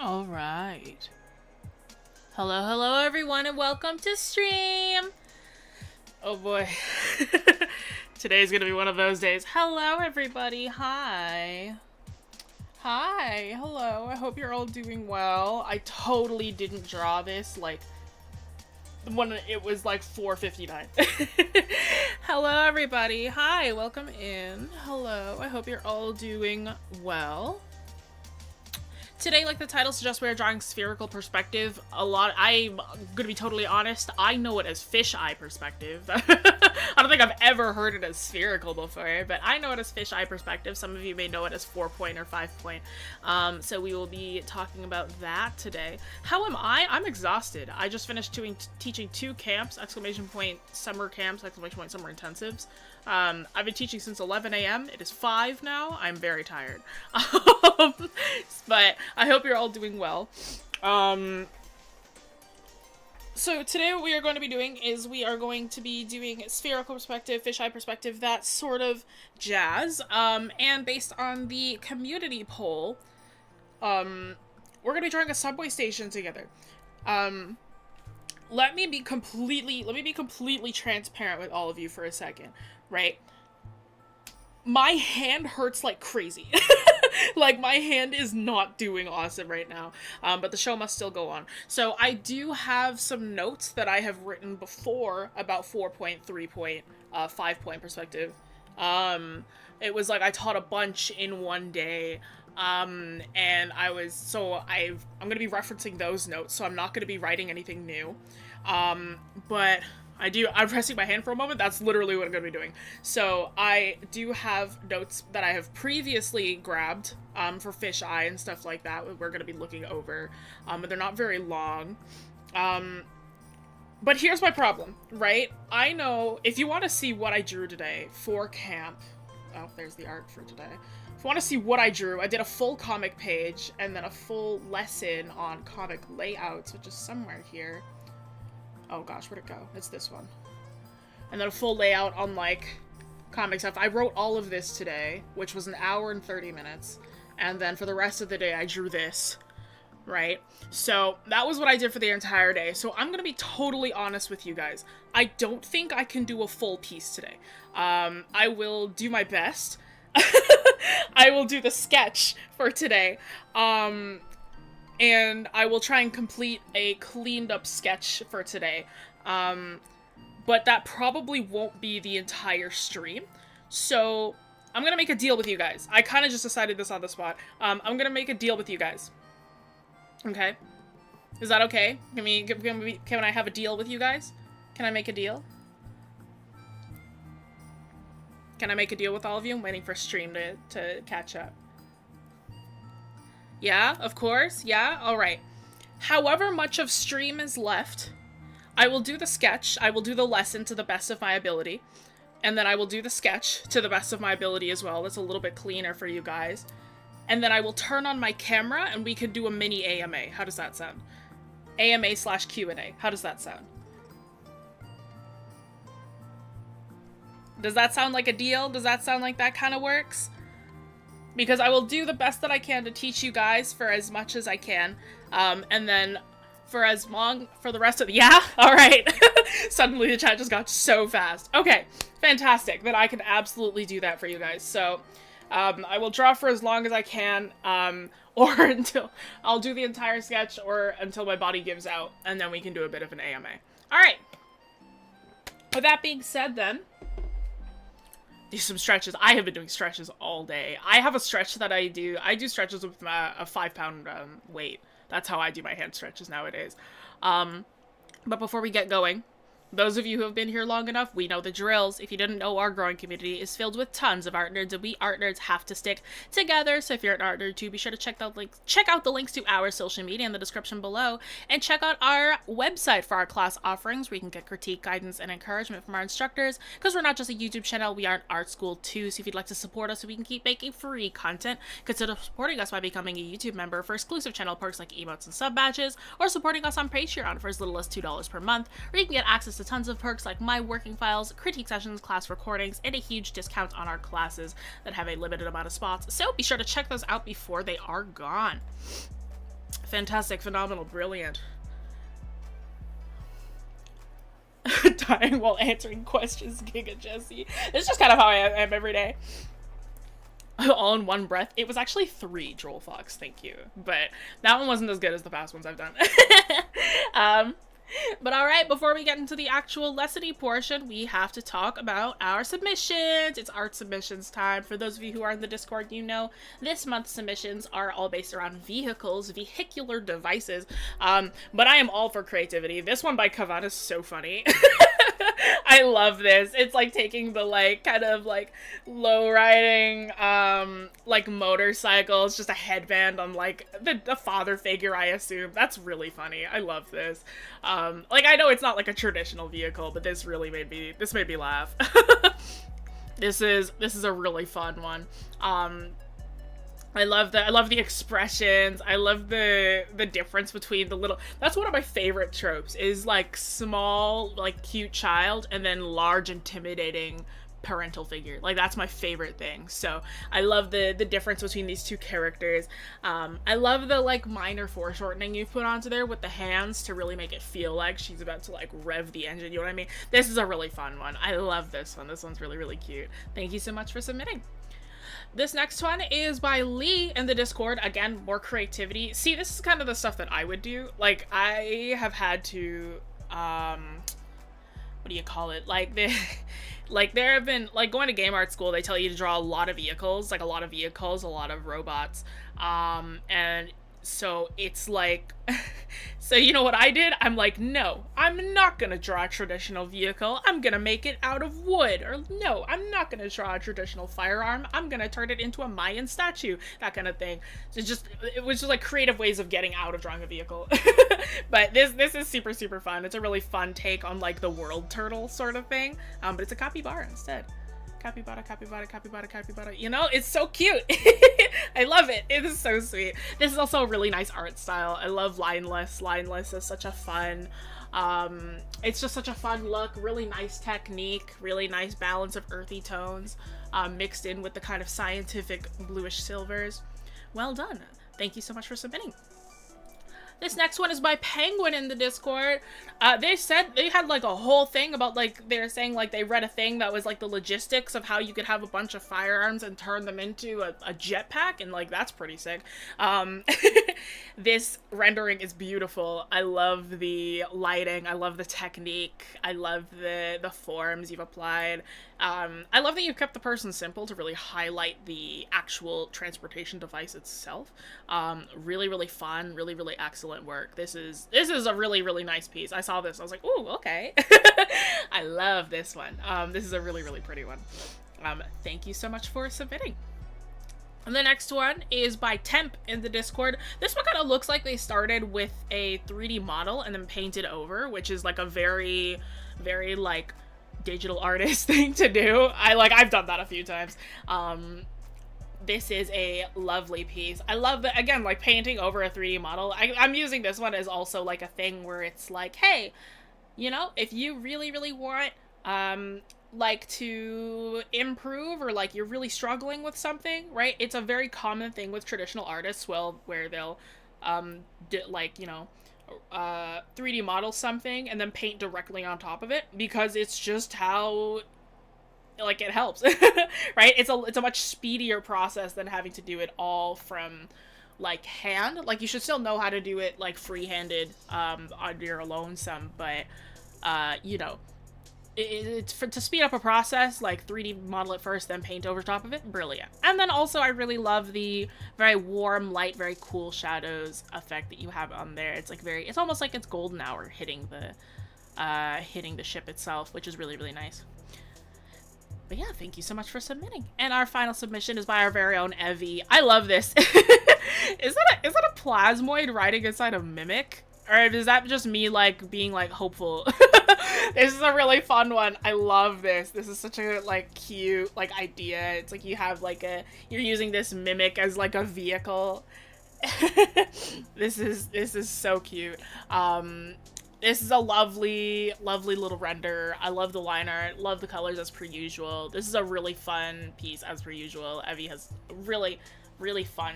All right. Hello everyone, and welcome to stream. Oh boy. Today's gonna be one of those days. Hello everybody. Hi. Hi. Hello. I hope you're all doing well. I totally didn't draw this when it was like 4:59. Hello everybody. Hi. Welcome in. Hello. I hope you're all doing well. Today, like the title suggests, we are drawing spherical perspective. I'm gonna be totally honest, I know it as fisheye perspective. I don't think I've ever heard it as spherical before, but I know it as fisheye perspective. Some of you may know it as 4-point or 5-point. So we will be talking about that today. How am I? I'm exhausted. I just finished teaching 2 camps, ! Summer camps, ! Summer intensives. I've been teaching since 11 a.m. It is 5 now. I'm very tired. But I hope you're all doing well. So today what we are going to be doing is we are going to be doing spherical perspective, fisheye perspective, that sort of jazz. And based on the community poll, we're going to be drawing a subway station together. Let me be completely transparent with all of you for a second, right? My hand hurts like crazy. Like, my hand is not doing awesome right now, but the show must still go on. So I do have some notes that I have written before about 4-point, 3-point, 5-point perspective. It was like I taught a bunch in one day. And I'm gonna be referencing those notes, so I'm not gonna be writing anything new. But I'm resting my hand for a moment. That's literally what I'm gonna be doing. So I do have notes that I have previously grabbed, for fisheye and stuff like that. We're gonna be looking over, but they're not very long. But here's my problem, right? I know if you want to see what I drew today for camp, oh, there's the art for today. If you want to see what I drew, I did a full comic page and then a full lesson on comic layouts, which is somewhere here. Oh gosh, where'd it go? It's this one. And then a full layout on, like, comic stuff. I wrote all of this today, which was 1 hour and 30 minutes. And then for the rest of the day, I drew this, right? So that was what I did for the entire day. So I'm gonna be totally honest with you guys. I don't think I can do a full piece today. I will do my best. I will do the sketch for today. And I will try and complete a cleaned up sketch for today. But that probably won't be the entire stream. So I'm gonna make a deal with you guys. I kind of just decided this on the spot. I'm gonna make a deal with you guys. Okay? Is that okay? Can I have a deal with you guys? Can I make a deal? Can I make a deal with all of you? I'm waiting for stream to catch up. Yeah, of course. Yeah, alright. However much of stream is left, I will do the sketch, I will do the lesson to the best of my ability, and then I will do the sketch to the best of my ability as well. That's a little bit cleaner for you guys. And then I will turn on my camera and we can do a mini AMA. How does that sound? AMA/Q&A. How does that sound? Does that sound like a deal? Does that sound like that kind of works? Because I will do the best that I can to teach you guys for as much as I can. And then for the rest of the, yeah? Alright. Suddenly the chat just got so fast. Okay, fantastic. Then I can absolutely do that for you guys. So, I will draw for as long as I can, or until I'll do the entire sketch, or until my body gives out, and then we can do a bit of an AMA. Alright. With that being said then, do some stretches. I have been doing stretches all day. I have a stretch that I do stretches with a 5-pound weight. That's how I do my hand stretches nowadays. But before we get going, those of you who have been here long enough, we know the drills. If you didn't know, our growing community is filled with tons of art nerds, and we art nerds have to stick together. So if you're an art nerd too, be sure to check out the links to our social media in the description below, and check out our website for our class offerings, where you can get critique, guidance, and encouragement from our instructors, because we're not just a YouTube channel, we are an art school too. So if you'd like to support us so we can keep making free content, consider supporting us by becoming a YouTube member for exclusive channel perks like emotes and sub badges, or supporting us on Patreon for as little as $2 per month, where you can get access to tons of perks like my working files, critique sessions, class recordings, and a huge discount on our classes that have a limited amount of spots. So be sure to check those out before they are gone. Fantastic, phenomenal, brilliant. Dying while answering questions, Giga Jessie. It's just kind of how I am every day. All in one breath. It was actually 3, Droll Fox, thank you. But that one wasn't as good as the past ones I've done. But alright, before we get into the actual lessony portion, we have to talk about our submissions. It's art submissions time. For those of you who are in the Discord, you know this month's submissions are all based around vehicles, vehicular devices. But I am all for creativity. This one by Kavan is so funny. I love this. It's like taking the like kind of like low riding like motorcycle. It's just a headband on like the father figure, I assume. That's really funny. I love this. Like I know it's not like a traditional vehicle, but this really made me laugh. This is a really fun one. I love the expressions. I love the difference between the little, that's one of my favorite tropes, is like small, like cute child and then large, intimidating parental figure. Like that's my favorite thing. So I love the difference between these two characters. I love the like minor foreshortening you've put onto there with the hands to really make it feel like she's about to like rev the engine, you know what I mean? This is a really fun one. I love this one. This one's really, really cute. Thank you so much for submitting. This next one is by Lee in the Discord. Again, more creativity. See, this is kind of the stuff that I would do. Like, I have had to, what do you call it? Like, there have been, like, going to game art school, they tell you to draw a lot of vehicles, a lot of robots. And so it's like, so you know what I did? I'm like, no, I'm not gonna draw a traditional vehicle. I'm gonna make it out of wood. Or no, I'm not gonna draw a traditional firearm. I'm gonna turn it into a Mayan statue. That kind of thing. So it was just like creative ways of getting out of drawing a vehicle. But this is super, super fun. It's a really fun take on like the world turtle sort of thing. But it's a capybara instead. Capybara, capybara, capybara, capybara. You know, it's so cute. I love it. It is so sweet. This is also a really nice art style. I love lineless. Lineless is such a fun, it's just such a fun look. Really nice technique. Really nice balance of earthy tones, mixed in with the kind of scientific bluish silvers. Well done. Thank you so much for submitting. This next one is by Penguin in the Discord. They said they had like a whole thing about like, they're saying like they read a thing that was like the logistics of how you could have a bunch of firearms and turn them into a jetpack, and like that's pretty sick. This rendering is beautiful. I love the lighting. I love the technique. I love the forms you've applied. I love that you kept the person simple to really highlight the actual transportation device itself. Really, really fun. Really, really excellent work. This is a really, really nice piece. I saw this. I was like, ooh, okay. I love this one. This is a really, really pretty one. Thank you so much for submitting. And the next one is by Temp in the Discord. This one kind of looks like they started with a 3D model and then painted over, which is like a very, very like digital artist thing to do. I've done that a few times. This is a lovely piece. I love that, again, like painting over a 3D model. I'm using this one as also like a thing where it's like, hey, you know, if you really, really want, like to improve, or like you're really struggling with something, right? It's a very common thing with traditional artists, where they'll, like, you know, 3D model something and then paint directly on top of it, because it's just how, like, it helps. Right? It's a much speedier process than having to do it all from like hand. Like, you should still know how to do it like free-handed on your lonesome, but you know, it's to speed up a process, like 3D model it first, then paint over top of it. Brilliant. And then also I really love the very warm light, very cool shadows effect that you have on there. It's like it's almost like it's golden hour hitting the ship itself, which is really, really nice. But yeah, thank you so much for submitting. And our final submission is by our very own Evie. I love this. Is that a plasmoid riding inside a mimic? Or is that just me, like, being, like, hopeful? This is a really fun one. I love this. This is such a, like, cute, like, idea. It's like you have, like, you're using this mimic as, like, a vehicle. This is so cute. This is a lovely, lovely little render. I love the line art, love the colors as per usual. This is a really fun piece as per usual. Evie has really, really fun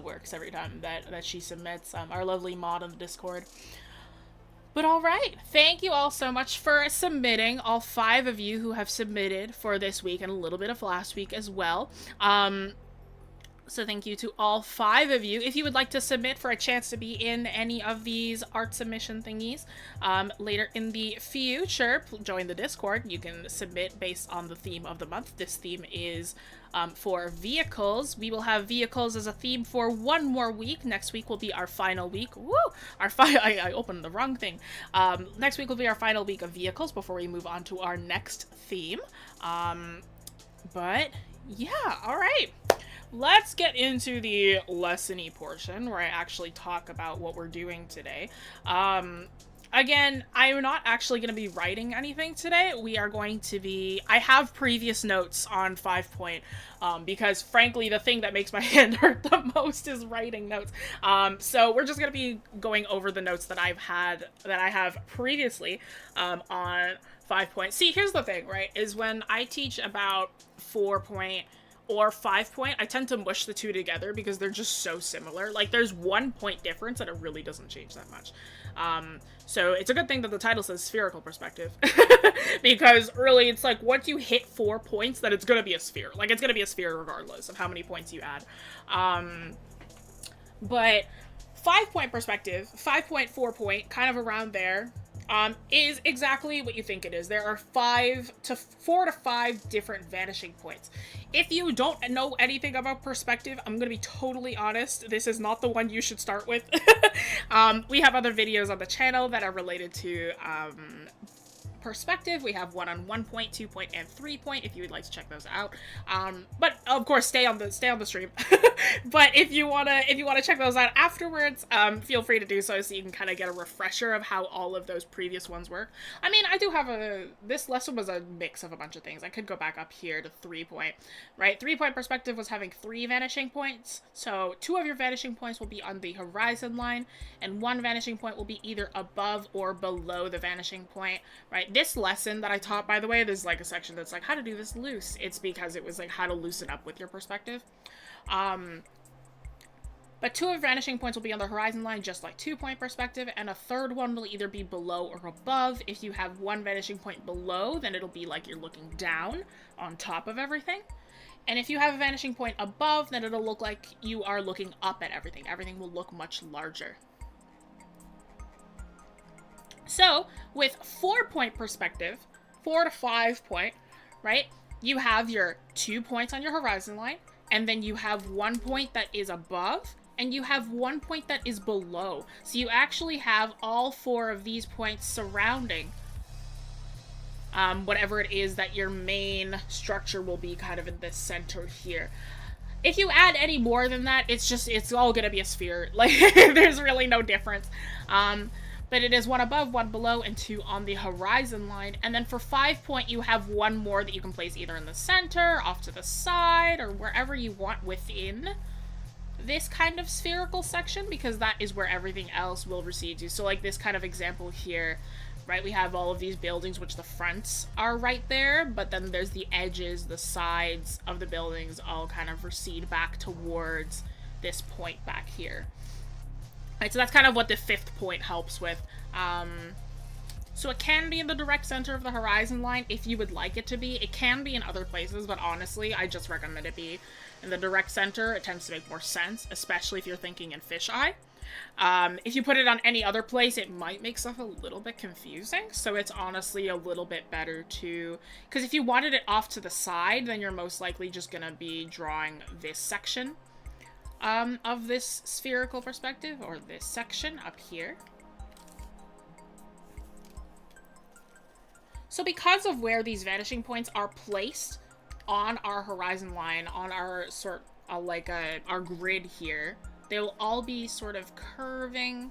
works every time that she submits, our lovely mod on the Discord. But all right, thank you all so much for submitting, all 5 of you who have submitted for this week and a little bit of last week as well. So thank you to all 5 of you. If you would like to submit for a chance to be in any of these art submission thingies later in the future, join the Discord. You can submit based on the theme of the month. This theme is for vehicles. We will have vehicles as a theme for 1 more week. Next week will be our final week. Woo! I opened the wrong thing. Next week will be our final week of vehicles before we move on to our next theme. But yeah, all right. Let's get into the lesson-y portion where I actually talk about what we're doing today. Again, I'm not actually going to be writing anything today. We are going to be... I have previous notes on 5 Point, because frankly, the thing that makes my hand hurt the most is writing notes. So we're just going to be going over the notes that I have previously on 5 Point. See, here's the thing, right, is when I teach about 4 Point or 5 Point, I tend to mush the two together because they're just so similar. Like, there's 1 point difference and it really doesn't change that much. So it's a good thing that the title says spherical perspective because really it's like once you hit 4 points, then it's gonna be a sphere. Like, it's gonna be a sphere regardless of how many points you add. But 5 point perspective, 5 point, 4 point, kind of around there, is exactly what you think it is. There are 4 to 5 different vanishing points. If you don't know anything about perspective, I'm gonna be totally honest, this is not the one you should start with. We have other videos on the channel that are related to perspective. We have one on 1 point, 2 point, and 3 point if you would like to check those out. But of course, stay on the stream. But if you wanna check those out afterwards, feel free to do so you can kind of get a refresher of how all of those previous ones work. I mean, I do have this lesson was a mix of a bunch of things. I could go back up here to 3 point, right? 3 point perspective was having 3 vanishing points. So 2 of your vanishing points will be on the horizon line, and 1 vanishing point will be either above or below the vanishing point, right? This lesson that I taught, by the way, there's like a section that's like how to do this loose. It's because it was like how to loosen up with your perspective. But 2 of vanishing points will be on the horizon line, just like 2 point perspective, and a third one will either be below or above. If you have 1 vanishing point below, then it'll be like you're looking down on top of everything. And if you have a vanishing point above, then it'll look like you are looking up at everything. Everything will look much larger. So, with 4 point perspective, 4 to 5 point, right, you have your 2 points on your horizon line, and then you have 1 point that is above, and you have 1 point that is below. So you actually have all 4 of these points surrounding whatever it is that your main structure will be kind of in the center here. If you add any more than that, it's all gonna be a sphere. Like, there's really no difference. But it is 1 above, 1 below, and 2 on the horizon line. And then for 5 point, you have 1 more that you can place either in the center, off to the side, or wherever you want within this kind of spherical section, because that is where everything else will recede to. So like this kind of example here, right? We have all of these buildings, which the fronts are right there, but then there's the edges, the sides of the buildings all kind of recede back towards this point back here. Right, so that's kind of what the 5th point helps with. So it can be in the direct center of the horizon line if you would like it to be. It can be in other places, but honestly, I just recommend it be in the direct center. It tends to make more sense, especially if you're thinking in fisheye. If you put it on any other place, it might make stuff a little bit confusing. So it's honestly a little bit better to... Because if you wanted it off to the side, then you're most likely just going to be drawing this section of this spherical perspective, or this section up here. So because of where these vanishing points are placed on our horizon line, on our our grid here, they will all be sort of curving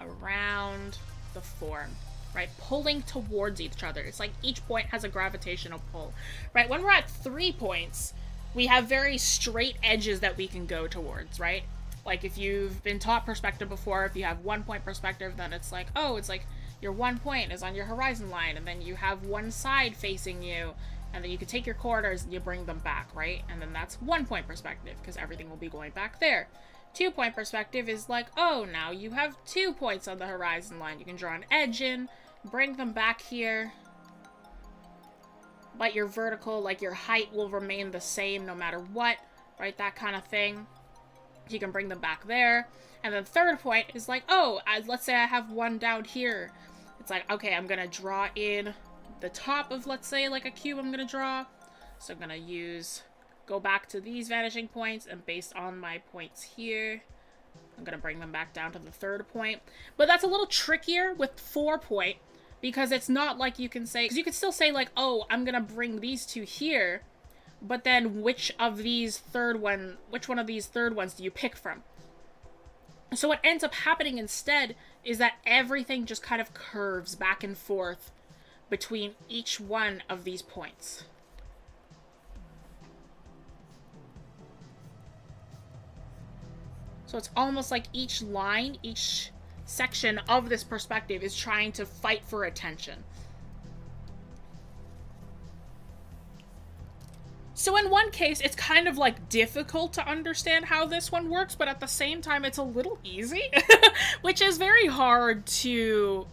around the form, right? Pulling towards each other. It's like each point has a gravitational pull, right? When we're at 3 points, we have very straight edges that we can go towards, right? Like if you've been taught perspective before, if you have 1 point perspective, then it's like, oh, it's like your 1 point is on your horizon line, and then you have one side facing you, and then you can take your corners and you bring them back, right? And then that's 1 point perspective, because everything will be going back there. 2 point perspective is like, oh, now you have 2 points on the horizon line. You can draw an edge in, bring them back here, but your vertical, like your height, will remain the same no matter what, right? That kind of thing. You can bring them back there. And then 3rd point is like, oh, let's say I have one down here. It's like, okay, I'm going to draw in the top of, let's say, like a cube I'm going to draw. So I'm going to go back to these vanishing points, and based on my points here, I'm going to bring them back down to the 3rd point. But that's a little trickier with 4 point, because it's not like you can say, because you could still say like, oh, I'm going to bring these two here, but then which one of these third ones do you pick from? So what ends up happening instead is that everything just kind of curves back and forth between each one of these points. So it's almost like each line, each section of this perspective is trying to fight for attention. So in one case, it's kind of like difficult to understand how this one works, but at the same time, it's a little easy, which is very hard to,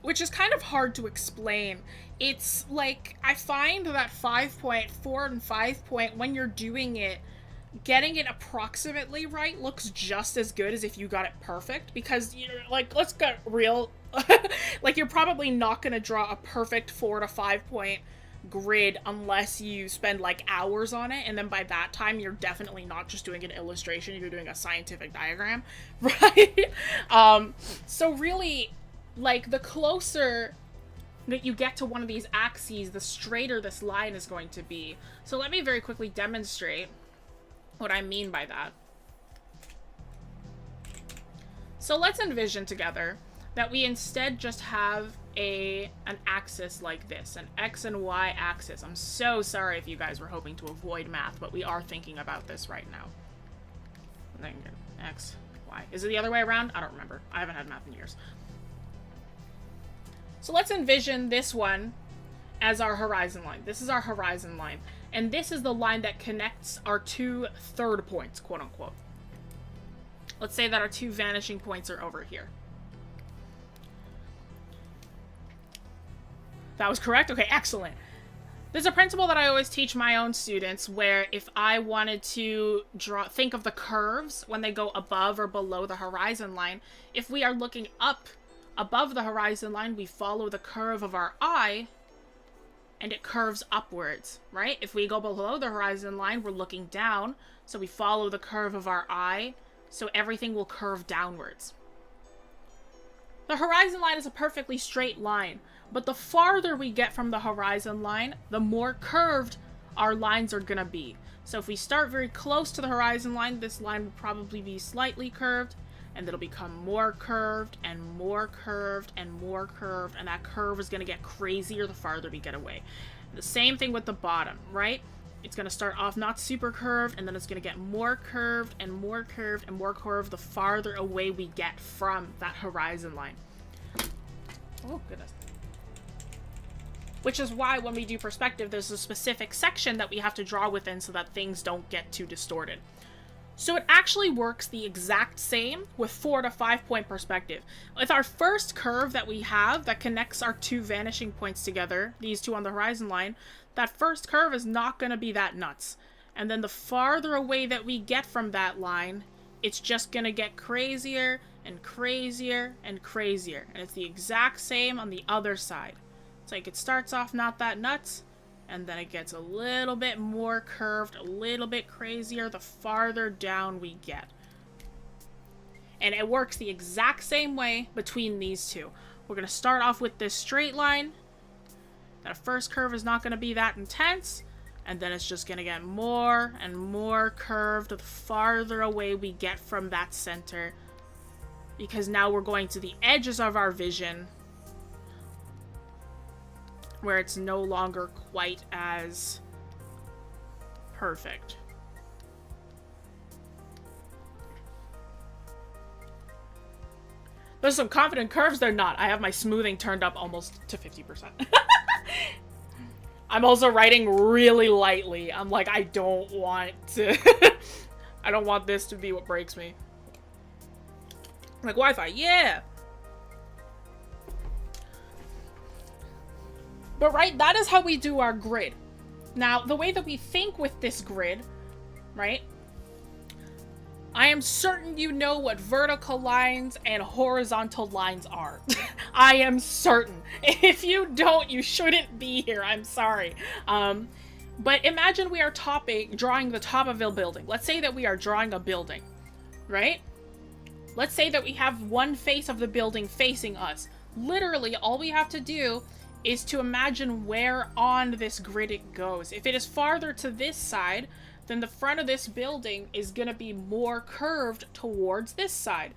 which is kind of hard to explain. It's like, I find that 5 point, 4 and 5 point, when you're doing it, getting it approximately right looks just as good as if you got it perfect, because you're like, let's get real, like you're probably not going to draw a perfect 4 to 5 point grid unless you spend like hours on it, and then by that time you're definitely not just doing an illustration, you're doing a scientific diagram, right? So really, like, the closer that you get to one of these axes, the straighter this line is going to be. So let me very quickly demonstrate what I mean by that. So let's envision together that we instead just have an axis like this, an X and Y axis. I'm so sorry if you guys were hoping to avoid math, but we are thinking about this right now. X, Y. Is it the other way around? I don't remember. I haven't had math in years. So let's envision this one as our horizon line. This is our horizon line. And this is the line that connects our 2 third points, quote unquote. Let's say that our 2 vanishing points are over here. That was correct? Okay, excellent. There's a principle that I always teach my own students where if I wanted to think of the curves when they go above or below the horizon line, if we are looking up above the horizon line, we follow the curve of our eye and it curves upwards, right? If we go below the horizon line, we're looking down, so we follow the curve of our eye, so everything will curve downwards. The horizon line is a perfectly straight line, but the farther we get from the horizon line, the more curved our lines are gonna be. So if we start very close to the horizon line, this line will probably be slightly curved, and it'll become more curved and more curved and more curved, and that curve is gonna get crazier the farther we get away. The same thing with the bottom, right? It's gonna start off not super curved, and then it's gonna get more curved and more curved and more curved the farther away we get from that horizon line. Oh, goodness. Which is why when we do perspective, there's a specific section that we have to draw within so that things don't get too distorted. So it actually works the exact same with 4 to 5 point perspective. With our first curve that we have that connects our 2 vanishing points together, these 2 on the horizon line, that first curve is not going to be that nuts. And then the farther away that we get from that line, it's just going to get crazier and crazier and crazier. And it's the exact same on the other side. It's like it starts off not that nuts, and then it gets a little bit more curved, a little bit crazier the farther down we get. And it works the exact same way between these two. We're going to start off with this straight line. That first curve is not going to be that intense, and then it's just going to get more and more curved the farther away we get from that center, because now we're going to the edges of our vision, where it's no longer quite as perfect. There's some confident curves. They're not. I have my smoothing turned up almost to 50%. I'm also writing really lightly. I'm like, I don't want to... I don't want this to be what breaks me. Like, Wi-Fi, yeah! But right, that is how we do our grid. Now, the way that we think with this grid, right? I am certain you know what vertical lines and horizontal lines are. I am certain. If you don't, you shouldn't be here. I'm sorry. But imagine we are drawing the top of a building. Let's say that we are drawing a building, right? Let's say that we have one face of the building facing us. Literally, all we have to do is to imagine where on this grid it goes. If it is farther to this side, then the front of this building is going to be more curved towards this side.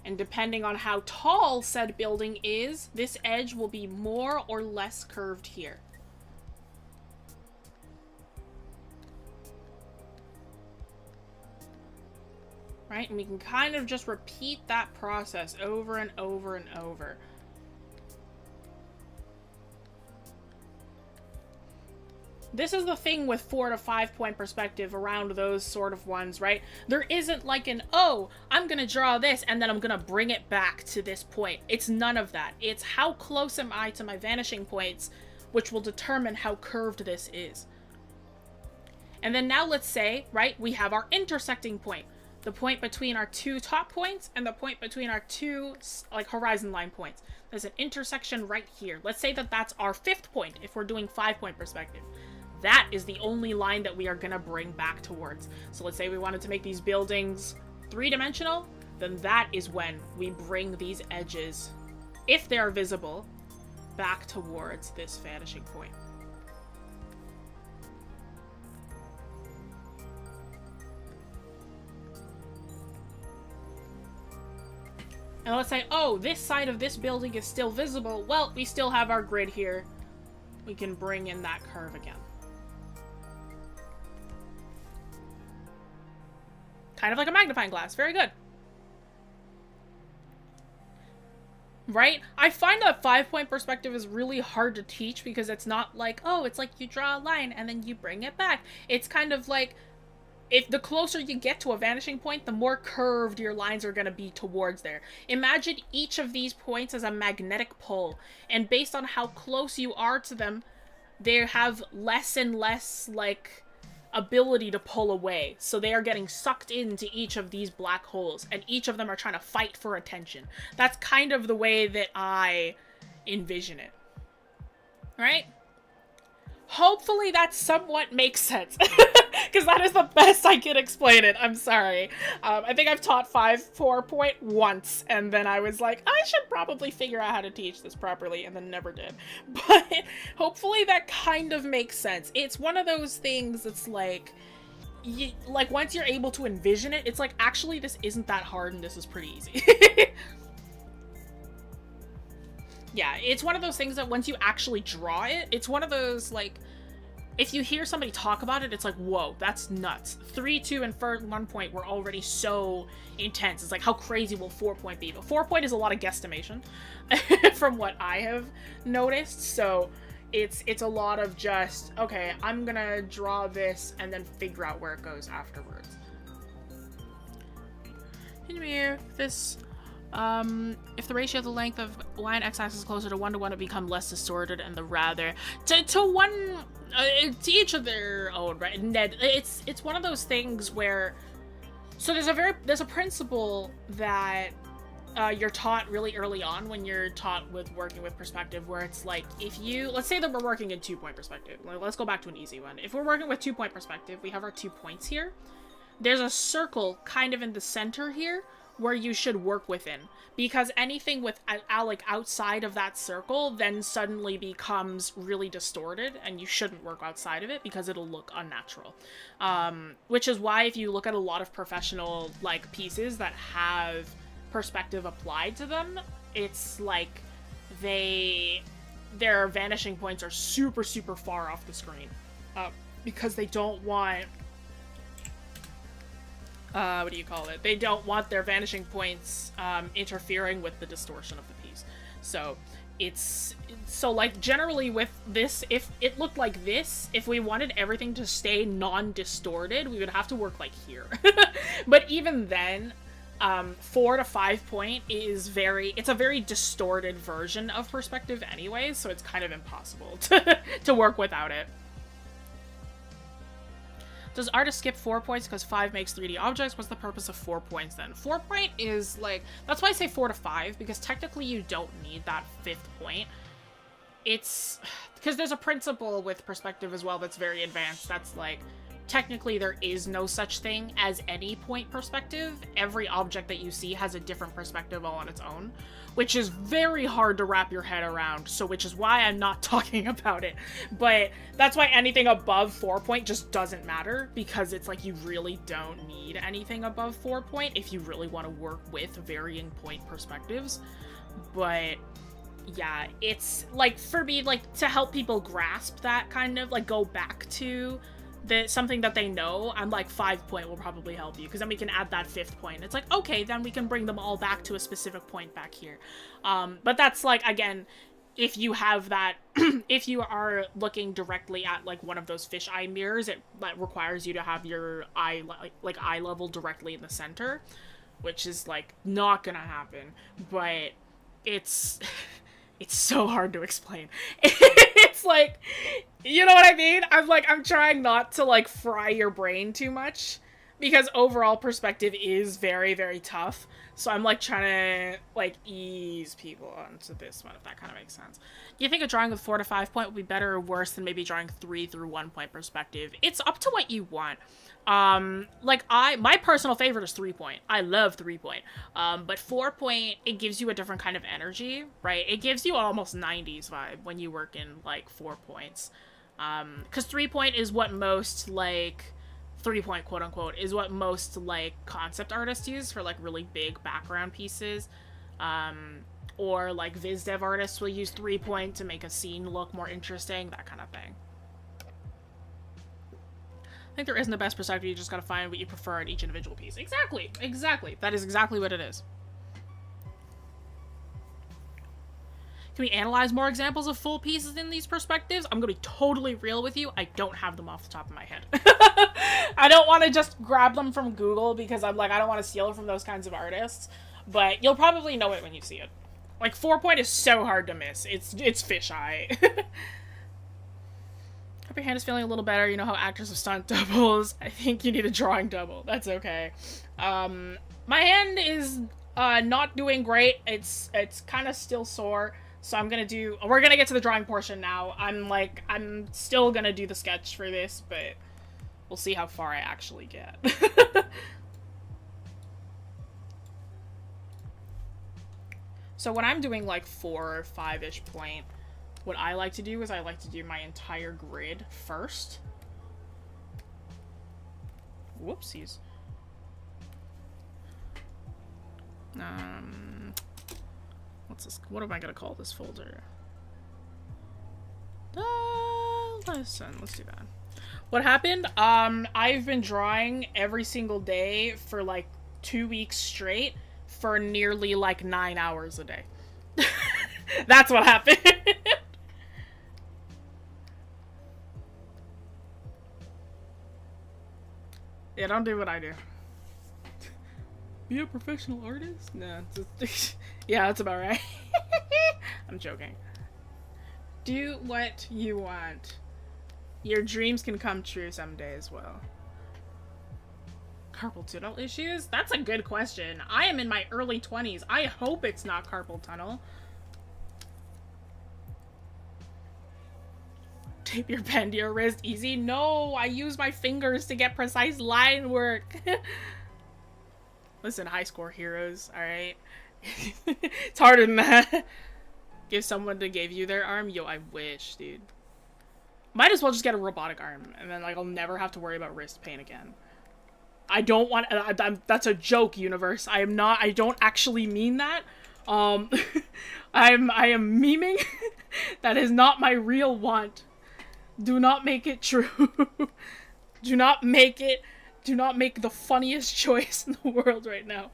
And depending on how tall said building is, this edge will be more or less curved here. Right? And we can kind of just repeat that process over and over and over. This is the thing with 4 to 5 point perspective around those sort of ones, right? There isn't like an, oh, I'm gonna draw this and then I'm gonna bring it back to this point. It's none of that. It's how close am I to my vanishing points, which will determine how curved this is. And then now let's say, right, we have our intersecting point. The point between our two top points and the point between our two, like, horizon line points. There's an intersection right here. Let's say that that's our 5th point if we're doing 5-point perspective. That is the only line that we are going to bring back towards. So let's say we wanted to make these buildings 3-dimensional, then that is when we bring these edges, if they're visible, back towards this vanishing point. And let's say, oh, this side of this building is still visible. Well, we still have our grid here. We can bring in that curve again. Kind of like a magnifying glass. Very good. Right? I find that 5-point perspective is really hard to teach because it's not like, oh, it's like you draw a line and then you bring it back. It's kind of like, if the closer you get to a vanishing point, the more curved your lines are going to be towards there. Imagine each of these points as a magnetic pole, and based on how close you are to them, they have less and less, like, ability to pull away. So they are getting sucked into each of these black holes, and each of them are trying to fight for attention. That's kind of the way that I envision it. Right? Hopefully that somewhat makes sense. Because that is the best I can explain it. I'm sorry. I think I've taught 5-4 point once, and then I was like, I should probably figure out how to teach this properly, and then never did. But hopefully that kind of makes sense. It's one of those things that's like, once you're able to envision it, it's like, actually, this isn't that hard, and this is pretty easy. Yeah, it's one of those things that once you actually draw it, it's one of those, like, if you hear somebody talk about it, it's like, whoa, that's nuts. 3, 2, and 1 point were already so intense. It's like, how crazy will 4 point be? But 4 point is a lot of guesstimation from what I have noticed. So it's a lot of just, okay, I'm gonna draw this and then figure out where it goes afterwards. If the ratio of the length of line x-axis is closer to 1 to 1, it become less distorted, and the rather to one to each of their own, right? Ned, it's one of those things where, so there's a principle that you're taught really early on when you're taught with working with perspective, where it's like, if you, let's say that we're working in 2-point perspective. Let's go back to an easy one. If we're working with 2-point perspective, we have our 2 points here. There's a circle kind of in the center here where you should work within, because anything with like outside of that circle then suddenly becomes really distorted, and you shouldn't work outside of it because it'll look unnatural. Which is why if you look at a lot of professional like pieces that have perspective applied to them, it's like their vanishing points are super far off the screen, because they don't want what do you call it? They don't want their vanishing points interfering with the distortion of the piece. So so like generally with this, if it looked like this, if we wanted everything to stay non-distorted, we would have to work like here. But even then, 4 to 5 point is it's a very distorted version of perspective anyway, so it's kind of impossible to work without it. Does artist skip 4 points because 5 makes 3D objects? What's the purpose of 4 points then? 4 point is like, that's why I say 4 to 5, because technically you don't need that 5th point. It's because there's a principle with perspective as well that's very advanced. That's like, technically there is no such thing as any point perspective. Every object that you see has a different perspective all on its own, which is very hard to wrap your head around, so which is why I'm not talking about it. But that's why anything above 4 point just doesn't matter, because it's like you really don't need anything above 4 point if you really want to work with varying point perspectives. But yeah, it's like, for me, like, to help people grasp that kind of, like, go back to something that they know, I'm like 5 point will probably help you, because then we can add that 5th point. It's like, okay, then we can bring them all back to a specific point back here. But that's like, again, if you have that, if you are looking directly at like one of those fisheye mirrors, that requires you to have your eye level directly in the center, which is like not gonna happen. But it's so hard to explain. It's like, you know what I mean? I'm trying not to like fry your brain too much, because overall perspective is very, very tough. So I'm like trying to like ease people onto this one, if that kind of makes sense. Do you think a drawing with 4 to 5 point would be better or worse than maybe drawing 3 through 1 point perspective? It's up to what you want. My personal favorite is 3 point. I love 3 point. But 4 point, it gives you a different kind of energy, right? It gives you almost 90s vibe when you work in like 4 points. 'Cause 3 point is what most like 3 point quote unquote is what most like concept artists use for like really big background pieces. Or like viz dev artists will use 3 point to make a scene look more interesting, that kind of thing. I think there isn't a best perspective, you just gotta find what you prefer in each individual piece. Exactly, exactly. That is exactly what it is. Can we analyze more examples of full pieces in these perspectives? I'm gonna be totally real with you. I don't have them off the top of my head. I don't want to just grab them from Google, because I'm like, I don't want to steal from those kinds of artists. But you'll probably know it when you see it. Like, 4 point is so hard to miss. It's fisheye. Hope your hand is feeling a little better. You know how actors have stunt doubles. I think you need a drawing double. That's okay. My hand is not doing great. It's kind of still sore. So we're gonna get to the drawing portion now. I'm still gonna do the sketch for this, but we'll see how far I actually get. So when I'm doing like 4 or 5-ish point, what I like to do is I like to do my entire grid first. Whoopsies. What's this? What am I gonna call this folder? Listen, let's do that. What happened? I've been drawing every single day for like 2 weeks straight for nearly like 9 hours a day. That's what happened. Yeah, don't do what I do. Be a professional artist? No, just yeah, that's about right. I'm joking. Do what you want. Your dreams can come true someday as well. Carpal tunnel issues? That's a good question. I am in my early 20s. I hope it's not carpal tunnel. Tape your pen to your wrist. Easy? No, I use my fingers to get precise line work. Listen, high score heroes, alright? It's harder than that. Give someone to give you their arm? Yo, I wish, dude. Might as well just get a robotic arm, and then, like, I'll never have to worry about wrist pain again. I don't want... that's a joke, universe. I don't actually mean that. I am memeing. That is not my real want. Do not make it true. Do not make it Do not make the funniest choice in the world right now.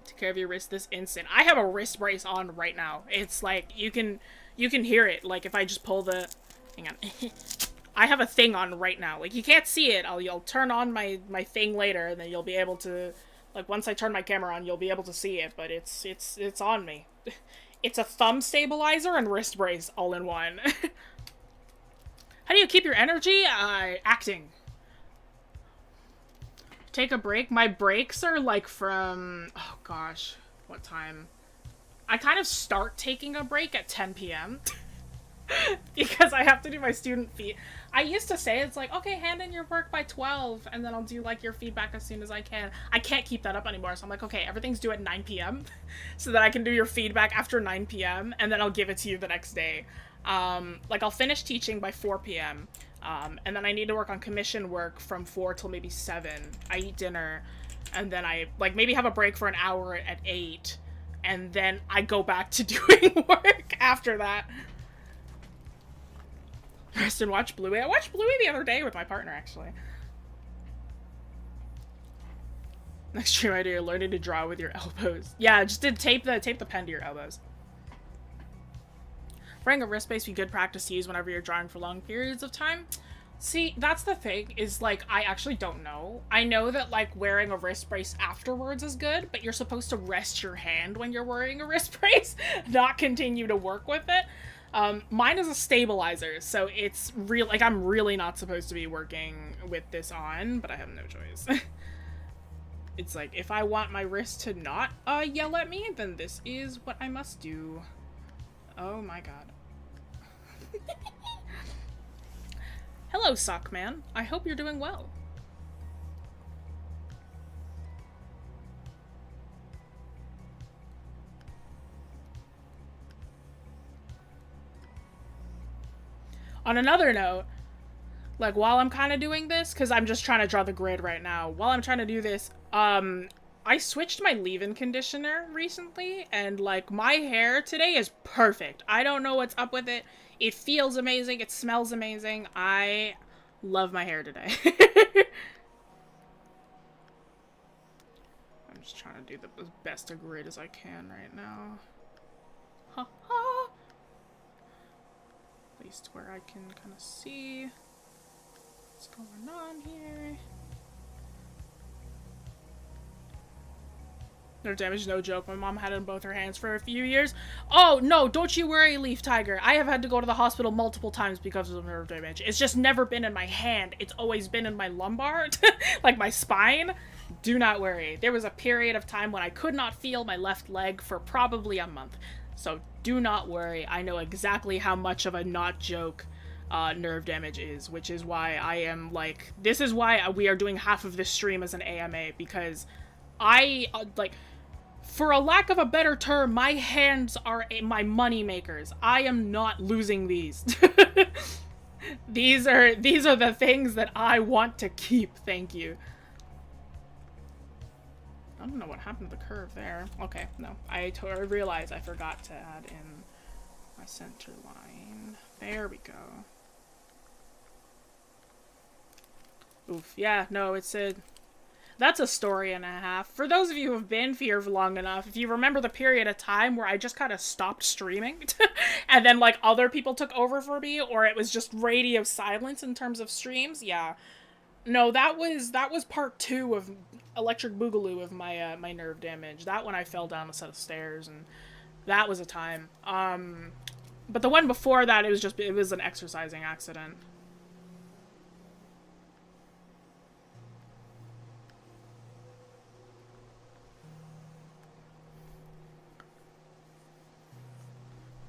Take care of your wrist this instant. I have a wrist brace on right now. It's like, you can hear it. Like, if I just pull the... Hang on. I have a thing on right now. Like, you can't see it. I'll turn on my thing later, and then you'll be able to... Like, once I turn my camera on, you'll be able to see it, but it's on me. It's a thumb stabilizer and wrist brace all in one. How do you keep your energy? Acting. Take a break. My breaks are like from, oh gosh, what time? I kind of start taking a break at 10 p.m. because I have to do my student feed. I used to say it's like, okay, hand in your work by 12 and then I'll do like your feedback as soon as I can. I can't keep that up anymore. So I'm like, okay, everything's due at 9 p.m. so that I can do your feedback after 9 p.m. and then I'll give it to you the next day. Like I'll finish teaching by 4 p.m. And then I need to work on commission work from 4 till maybe 7. I eat dinner, and then I, like, maybe have a break for an hour at 8, and then I go back to doing work after that. Rest and watch Bluey. I watched Bluey the other day with my partner, actually. Next stream idea, learning to draw with your elbows. Yeah, just did tape the pen to your elbows. Wearing a wrist brace would be good practice to use whenever you're drawing for long periods of time. See, that's the thing, is, like, I actually don't know. I know that, like, wearing a wrist brace afterwards is good, but you're supposed to rest your hand when you're wearing a wrist brace, not continue to work with it. Mine is a stabilizer, so it's real. Like, I'm really not supposed to be working with this on, but I have no choice. It's like, if I want my wrist to not, yell at me, then this is what I must do. Oh my god. Hello, Sockman. I hope you're doing well. On another note, like, while I'm kind of doing this, because I'm just trying to draw the grid right now, while I'm trying to do this, I switched my leave-in conditioner recently, and, like, my hair today is perfect. I don't know what's up with it. It feels amazing. It smells amazing. I love my hair today. I'm just trying to do the best of grid as I can right now. Ha ha! At least where I can kind of see what's going on here. Nerve damage, no joke. My mom had it in both her hands for a few years. Oh, no, don't you worry, Leaf Tiger. I have had to go to the hospital multiple times because of nerve damage. It's just never been in my hand. It's always been in my lumbar, like my spine. Do not worry. There was a period of time when I could not feel my left leg for probably a month. So do not worry. I know exactly how much of a not joke nerve damage is, which is why I am, like, this is why we are doing half of this stream as an AMA, because I, like, for a lack of a better term, my hands are my money makers. I am not losing these. These are the things that I want to keep. Thank you. I don't know what happened to the curve there. Okay, no. I realized I forgot to add in my center line. There we go. Oof. Yeah, no, it's a... That's a story and a half. For those of you who have been here for long enough, if you remember the period of time where I just kind of stopped streaming, and then, like, other people took over for me, or it was just radio silence in terms of streams, yeah. No, that was part 2 of Electric Boogaloo of my my nerve damage. That one I fell down a set of stairs, and that was a time. But the one before that, it was an exercising accident.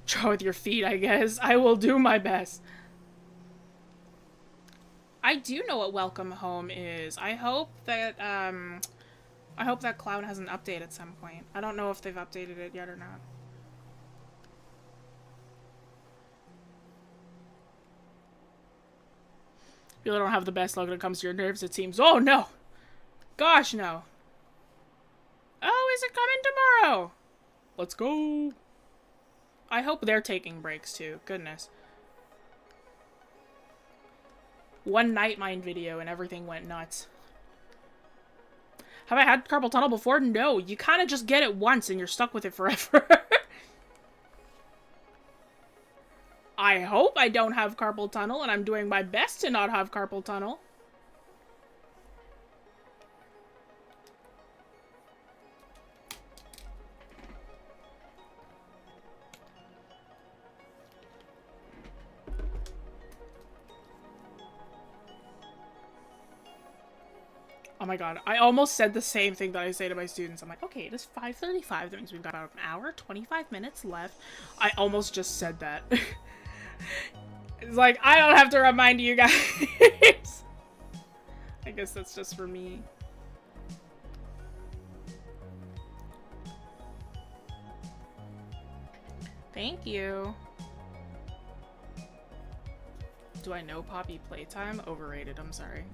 Draw with your feet, I guess. I will do my best. I do know what Welcome Home is. I hope that Cloud has an update at some point. I don't know if they've updated it yet or not. People don't have the best luck when it comes to your nerves, it seems. Oh, no! Gosh, no. Oh, is it coming tomorrow? Let's go. I hope they're taking breaks, too. Goodness. one night mind video and everything went nuts. Have I had carpal tunnel before? No, you kind of just get it once and you're stuck with it forever. I hope I don't have carpal tunnel, and I'm doing my best to not have carpal tunnel. Oh my god, I almost said the same thing that I say to my students. I'm like, okay, it is 5:35. That means we've got about an hour, 25 minutes left. I almost just said that. It's like, I don't have to remind you guys. I guess that's just for me. Thank you. Do I know Poppy Playtime? Overrated, I'm sorry.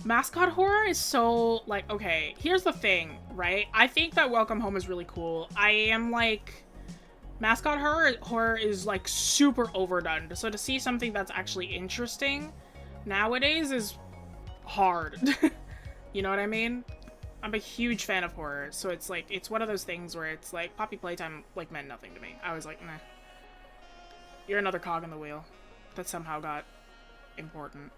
Mascot horror is so, like, okay, here's the thing, right? I think that Welcome Home is really cool. I am, like, mascot horror is, like, super overdone. So to see something that's actually interesting nowadays is hard. You know what I mean? I'm a huge fan of horror, so it's, like, it's one of those things where it's, like, Poppy Playtime, like, meant nothing to me. I was like, nah. You're another cog in the wheel that somehow got important.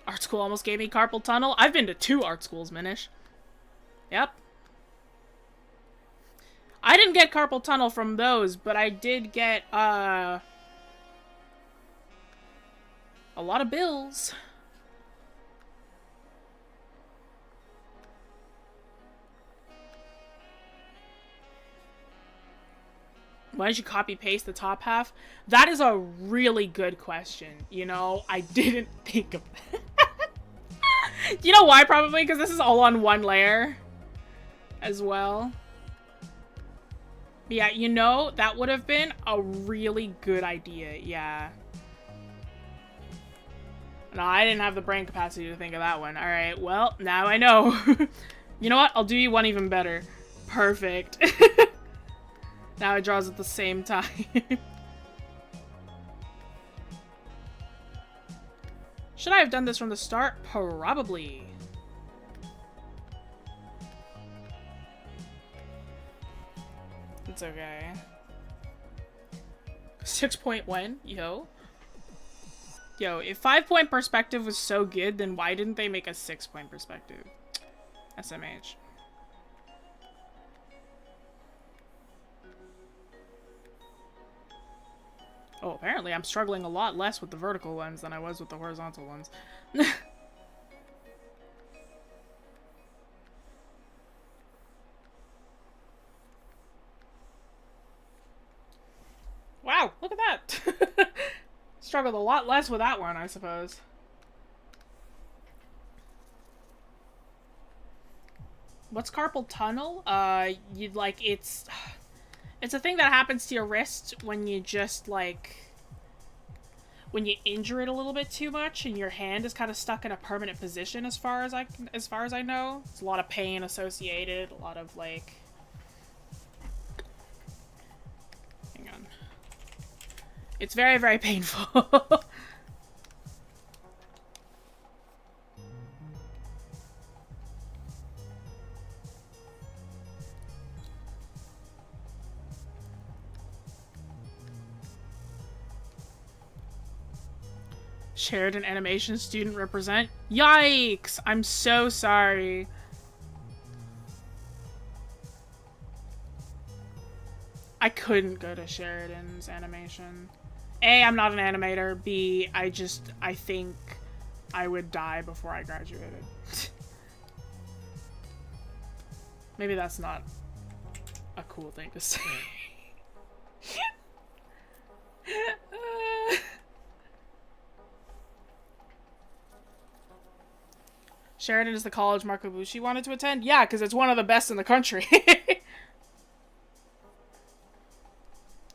Art school almost gave me carpal tunnel. I've been to 2 art schools, Minish. Yep. I didn't get carpal tunnel from those, but I did get, a lot of bills. Why did you copy paste the top half? That is a really good question. You know, I didn't think of that. You know why? Probably because this is all on one layer as well. But yeah, you know, that would have been a really good idea. Yeah. No, I didn't have the brain capacity to think of that one. All right, well, now I know. You know what? I'll do you one even better. Perfect. Now it draws at the same time. Should I have done this from the start? Probably. It's okay. 6-point win? Yo. Yo, if 5-point perspective was so good, then why didn't they make a 6-point perspective? SMH. Oh, apparently I'm struggling a lot less with the vertical ones than I was with the horizontal ones. Wow, look at that! Struggled a lot less with that one, I suppose. What's carpal tunnel? You'd like, it's a thing that happens to your wrist when you just, like, when you injure it a little bit too much and your hand is kind of stuck in a permanent position as far as I know. There's a lot of pain associated, a lot of, like, hang on. It's very, very painful. Shared an animation student represent. Yikes! I'm so sorry. I couldn't go to Sheridan's animation. A, I'm not an animator. B, I think I would die before I graduated. Maybe that's not a cool thing to say. Sheridan is the college Marco Bucci wanted to attend? Yeah, because it's one of the best in the country.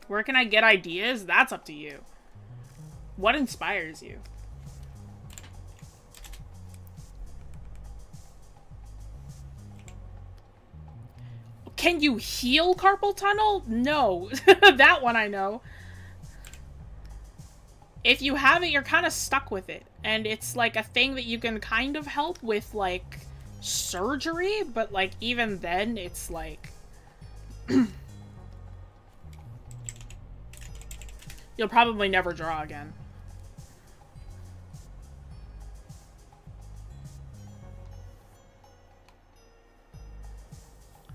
Where can I get ideas? That's up to you. What inspires you? Can you heal carpal tunnel? No. That one I know. If you have it, you're kind of stuck with it. And it's like a thing that you can kind of help with, like, surgery, but, like, even then, it's like... You'll probably never draw again.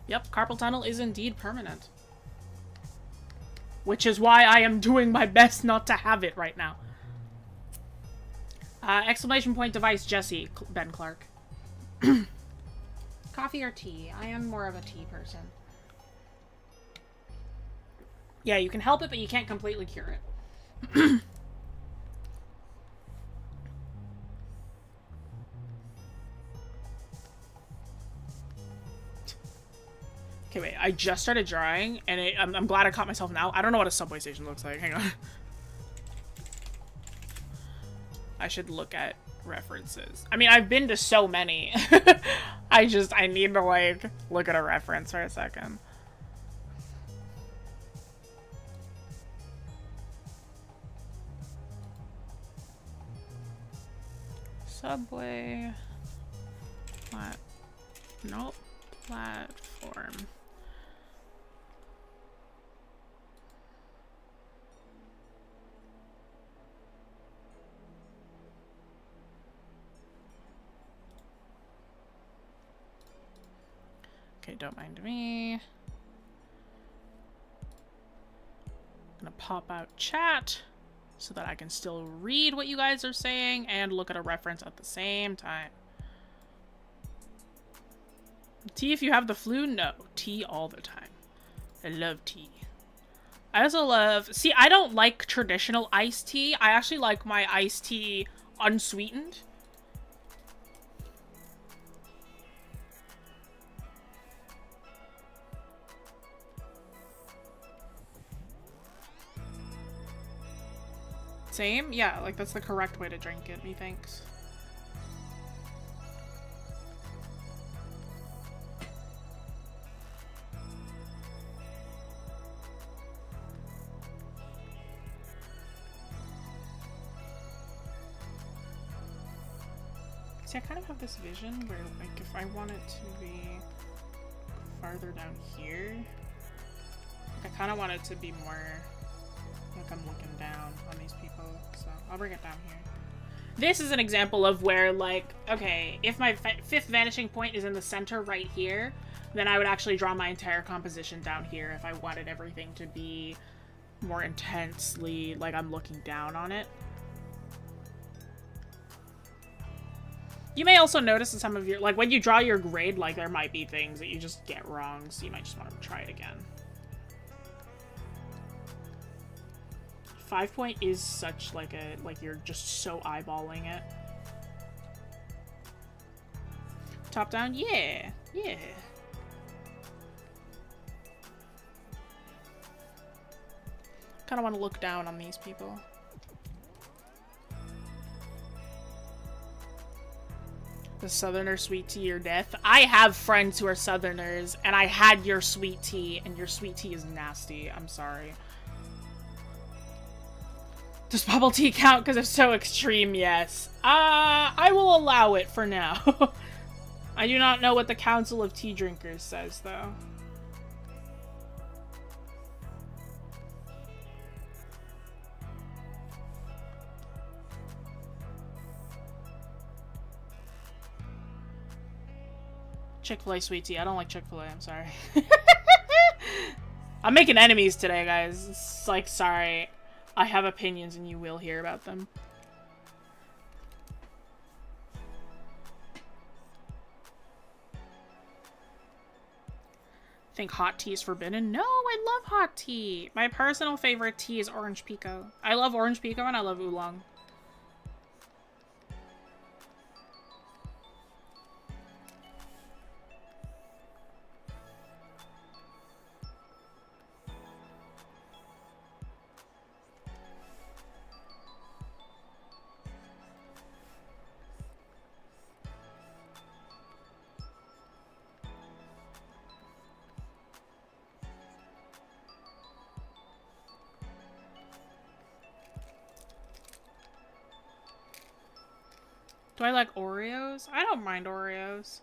Yep, carpal tunnel is indeed permanent. Which is why I am doing my best not to have it right now. Exclamation point device Jessie, Ben Clark. Coffee or tea? I am more of a tea person. Yeah, you can help it, but you can't completely cure it. Okay, wait. I just started drawing, and I'm glad I caught myself now. I don't know what a subway station looks like. Hang on. I should look at references. I mean, I've been to so many. I need to, like, look at a reference for a second. Subway. Nope. Platform. Okay, don't mind me. I'm gonna pop out chat so that I can still read what you guys are saying and look at a reference at the same time. Tea if you have the flu? No. Tea all the time. I love tea. I also love... See, I don't like traditional iced tea. I actually like my iced tea unsweetened. Same? Yeah, like that's the correct way to drink it, methinks. See, I kind of have this vision where, like, if I want it to be farther down here, like, I kind of want it to be more like I'm looking down on these people, so I'll bring it down here. This is an example of where, like, okay, if my fifth vanishing point is in the center right here, then I would actually draw my entire composition down here if I wanted everything to be more intensely, like, I'm looking down on it. You may also notice in some of your, like, when you draw your grade, like, there might be things that you just get wrong, so you might just want to try it again. 5 point is such, like, you're just so eyeballing it. Top down? Yeah. Yeah. Kind of want to look down on these people. The Southerner sweet tea or death. I have friends who are Southerners, and I had your sweet tea, and your sweet tea is nasty. I'm sorry. Does bubble tea count because it's so extreme? Yes. I will allow it for now. I do not know what the Council of Tea Drinkers says, though. Chick-fil-A sweet tea. I don't like Chick-fil-A. I'm sorry. I'm making enemies today, guys. It's like, sorry. I have opinions and you will hear about them. Think hot tea is forbidden? No, I love hot tea. My personal favorite tea is orange pico. I love orange pico and I love oolong. Do I like Oreos? I don't mind Oreos.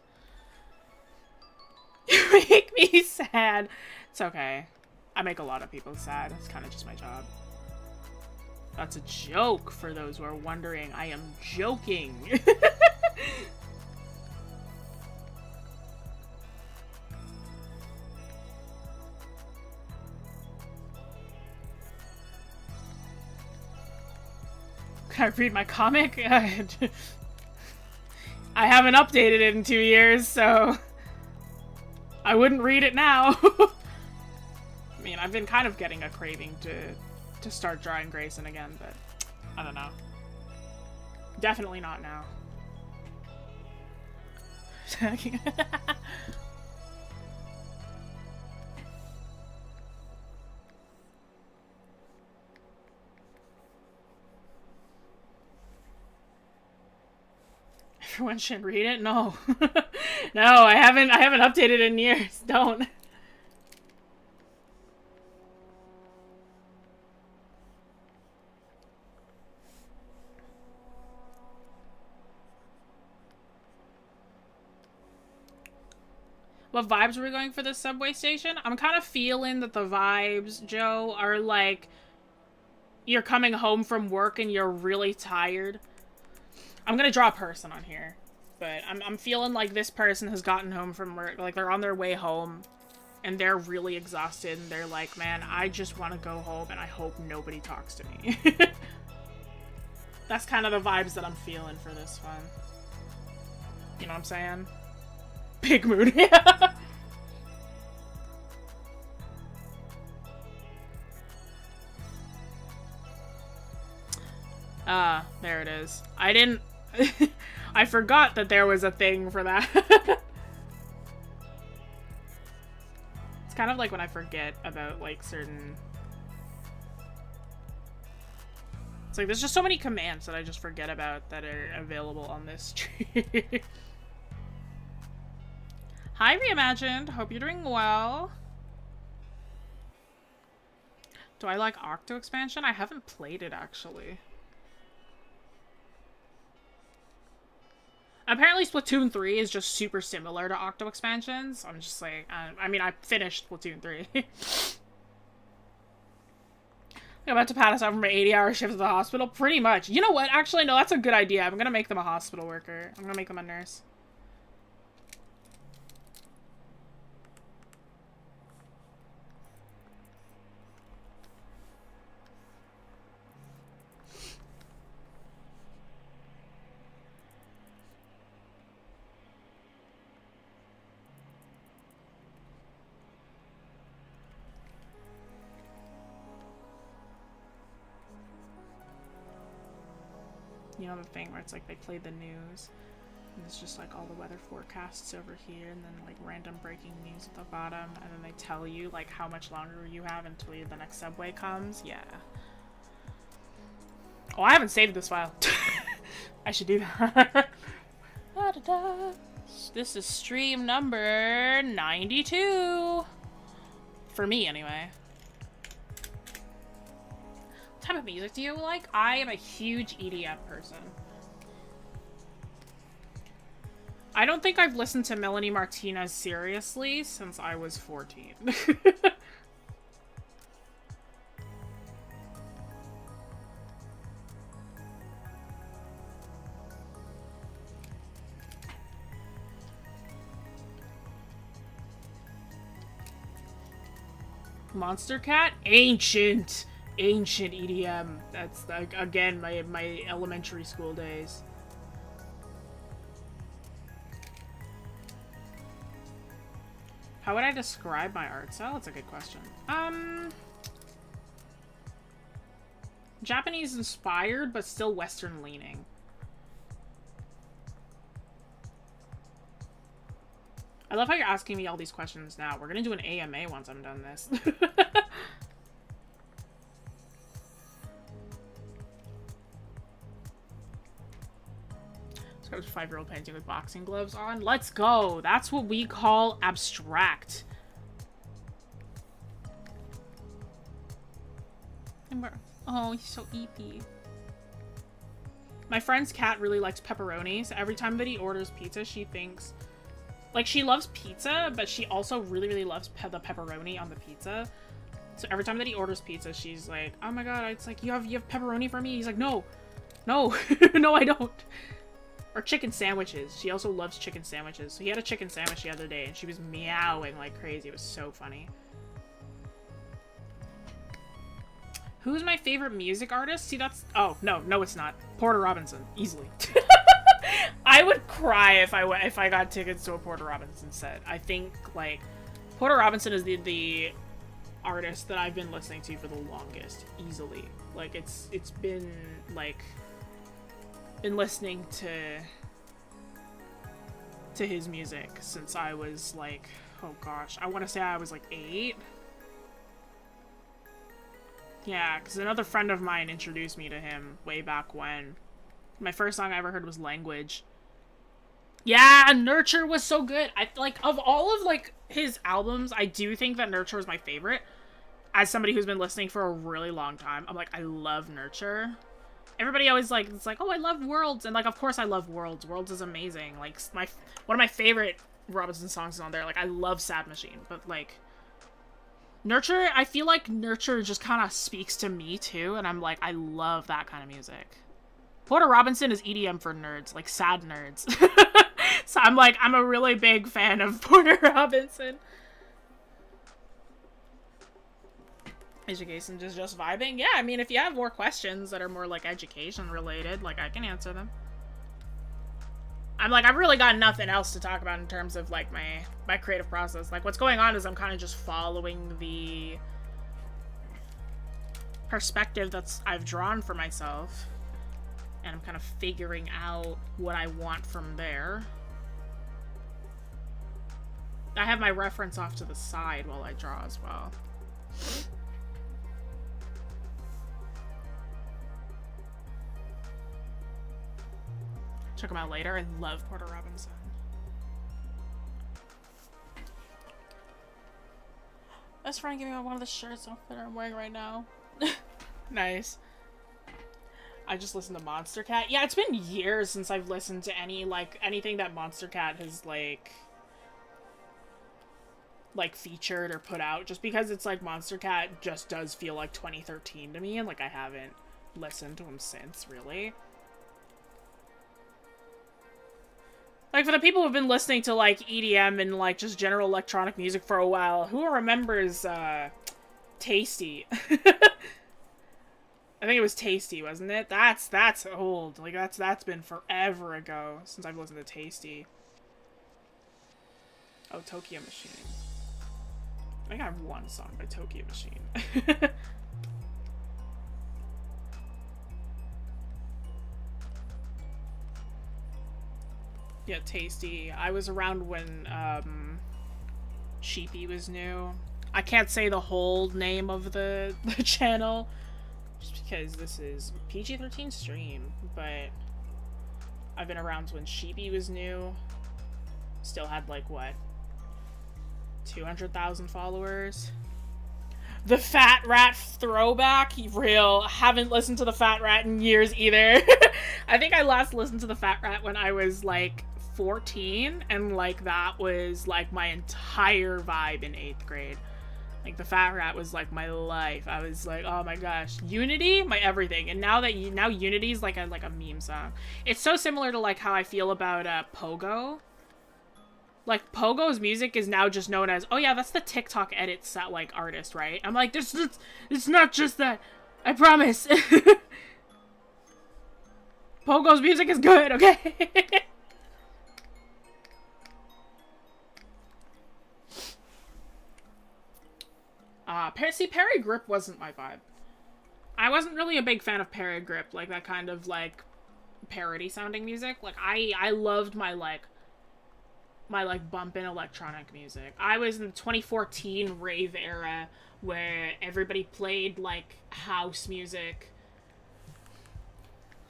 You make me sad. It's okay. I make a lot of people sad. It's kind of just my job. That's a joke for those who are wondering. I am joking. Can I read my comic? I haven't updated it in 2 years, so I wouldn't read it now. I mean, I've been kind of getting a craving to start drawing Grayson again, but I don't know. Definitely not now. Everyone should read it? No. No, I haven't updated it in years. Don't. What vibes are we going for this subway station? I'm kind of feeling that the vibes, Joe, are like you're coming home from work and you're really tired. I'm gonna draw a person on here, but I'm feeling like this person has gotten home from work, like they're on their way home, and they're really exhausted, and they're like, man, I just want to go home, and I hope nobody talks to me. That's kind of the vibes that I'm feeling for this one. You know what I'm saying? Big mood, yeah. Ah, there it is. I didn't... I forgot that there was a thing for that. It's kind of like when I forget about, like, certain... It's like, there's just so many commands that I just forget about that are available on this tree. Hi, Reimagined. Hope you're doing well. Do I like Octo Expansion? I haven't played it, actually. Apparently Splatoon 3 is just super similar to Octo Expansions. I'm just like, I mean, I finished Splatoon 3. I'm about to pass out from an 80-hour shift at the hospital. Pretty much. You know what? Actually, no, that's a good idea. I'm gonna make them a hospital worker. I'm gonna make them a nurse. You know the thing where it's like they play the news and it's just like all the weather forecasts over here and then like random breaking news at the bottom and then they tell you like how much longer you have until the next subway comes? Yeah. Oh, I haven't saved this file. I should do that. This is stream number 92. For me, anyway. What type of music do you like? I am a huge EDM person. I don't think I've listened to Melanie Martinez seriously since I was 14. Monster Cat? Ancient EDM. That's, like, again, my elementary school days. How would I describe my art style? That's a good question. Japanese inspired, but still Western leaning. I love how you're asking me all these questions now. We're gonna do an AMA once I'm done this. Let's go to 5-year-old painting with boxing gloves on. Let's go! That's what we call abstract. Oh, he's so eepy. My friend's cat really likes pepperoni, so every time that he orders pizza, she thinks... Like, she loves pizza, but she also really, really loves the pepperoni on the pizza. So every time that he orders pizza, she's like, oh my god, it's like, you have pepperoni for me? He's like, no. No. No, I don't. Or chicken sandwiches. She also loves chicken sandwiches. So he had a chicken sandwich the other day, and she was meowing like crazy. It was so funny. Who's my favorite music artist? See, that's... Oh, no, it's not. Porter Robinson. Easily. I would cry if I got tickets to a Porter Robinson set. I think, like, Porter Robinson is the artist that I've been listening to for the longest. Easily. Like, it's been, like... been listening to his music since I was, like... Oh, gosh. I want to say I was, like, 8. Yeah, because another friend of mine introduced me to him way back when. My first song I ever heard was Language. Yeah, Nurture was so good. I like, of all of, like, his albums, I do think that Nurture is my favorite. As somebody who's been listening for a really long time, I'm like, I love Nurture. Everybody always, like, it's like, oh, I love Worlds. And, like, of course I love Worlds. Worlds is amazing. Like, one of my favorite Robinson songs is on there. Like, I love Sad Machine. But, like... Nurture, I feel like Nurture just kind of speaks to me, too, and I'm like, I love that kind of music. Porter Robinson is EDM for nerds, like, sad nerds. So I'm like, I'm a really big fan of Porter Robinson. Education is just vibing? Yeah, I mean, if you have more questions that are more, like, education-related, like, I can answer them. I'm like, I've really got nothing else to talk about in terms of, like, my creative process. Like, what's going on is I'm kind of just following the perspective I've drawn for myself. And I'm kind of figuring out what I want from there. I have my reference off to the side while I draw as well. Check them out later. I love Porter Robinson. Best friend giving me one of the shirts that I'm wearing right now. Nice. I just listened to Monster Cat. Yeah, it's been years since I've listened to anything that Monster Cat has, like, featured or put out. Just because it's, like, Monster Cat just does feel like 2013 to me, and, like, I haven't listened to him since, really. Like, for the people who've been listening to, like, EDM and, like, just general electronic music for a while, who remembers, Tasty? I think it was Tasty, wasn't it? That's old. Like, that's been forever ago since I've listened to Tasty. Oh, Tokyo Machine. I think I have one song by Tokyo Machine. Yeah, Tasty. I was around when, Sheepy was new. I can't say the whole name of the channel, just because this is PG-13 stream, but I've been around when Sheepy was new. Still had, like, what? 200,000 followers? The Fat Rat throwback? Real. Haven't listened to the Fat Rat in years either. I think I last listened to the Fat Rat when I was, like, 14, and, like, that was, like, my entire vibe in 8th grade. Like, the Fat Rat was, like, my life. I was like, oh my gosh. Unity? My everything. And now Unity's, like a meme song. It's so similar to, like, how I feel about, Pogo. Like, Pogo's music is now just known as, oh yeah, that's the TikTok edits that, like, artist, right? I'm like, it's not just that. I promise. Pogo's music is good, okay? See, Parry Grip wasn't my vibe. I wasn't really a big fan of Parry Grip, like, that kind of, like, parody-sounding music. Like, I loved my bumpin' electronic music. I was in the 2014 rave era where everybody played, like, house music.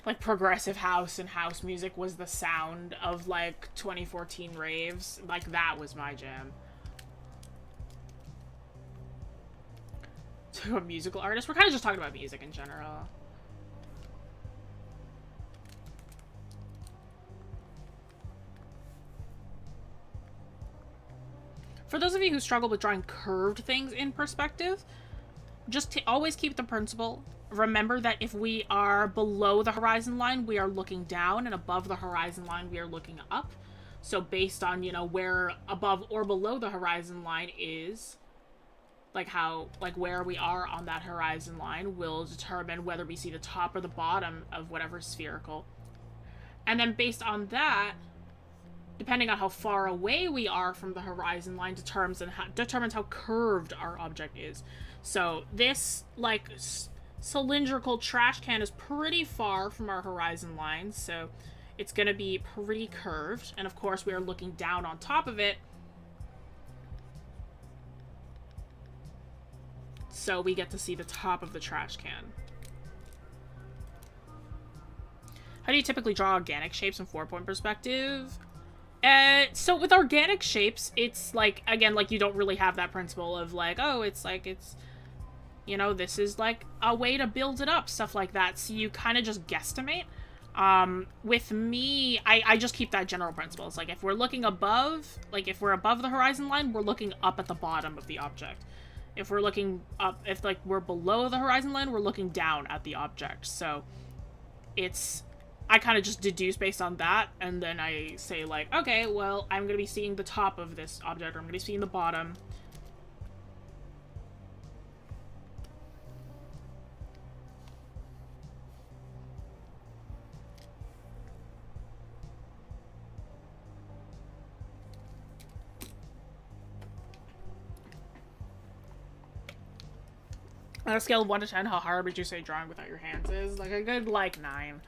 Like, progressive house and house music was the sound of, like, 2014 raves. Like, that was my jam. To a musical artist? We're kind of just talking about music in general. For those of you who struggle with drawing curved things in perspective, just always keep the principle. Remember that if we are below the horizon line, we are looking down, and above the horizon line, we are looking up. So based on, you know, where above or below the horizon line is, like how, like where we are on that horizon line will determine whether we see the top or the bottom of whatever spherical. And then based on that, depending on how far away we are from the horizon line determines how curved our object is. So this, like, cylindrical trash can is pretty far from our horizon line, so it's going to be pretty curved. And of course, we are looking down on top of it, so we get to see the top of the trash can. How do you typically draw organic shapes in 4-point perspective? So with organic shapes, it's like, again, like you don't really have that principle of like, oh, it's like, it's, you know, this is like a way to build it up, stuff like that. So you kind of just guesstimate. With me, I just keep that general principle. It's like, if we're looking above, like if we're above the horizon line, we're looking up at the bottom of the object. If we're looking up, if like we're below the horizon line, we're looking down at the object. So it's, I kind of just deduce based on that, and then I say like, okay, well, I'm going to be seeing the top of this object, or I'm going to be seeing the bottom. On a scale of 1 to 10, how hard would you say drawing without your hands is? Like a good, like, 9.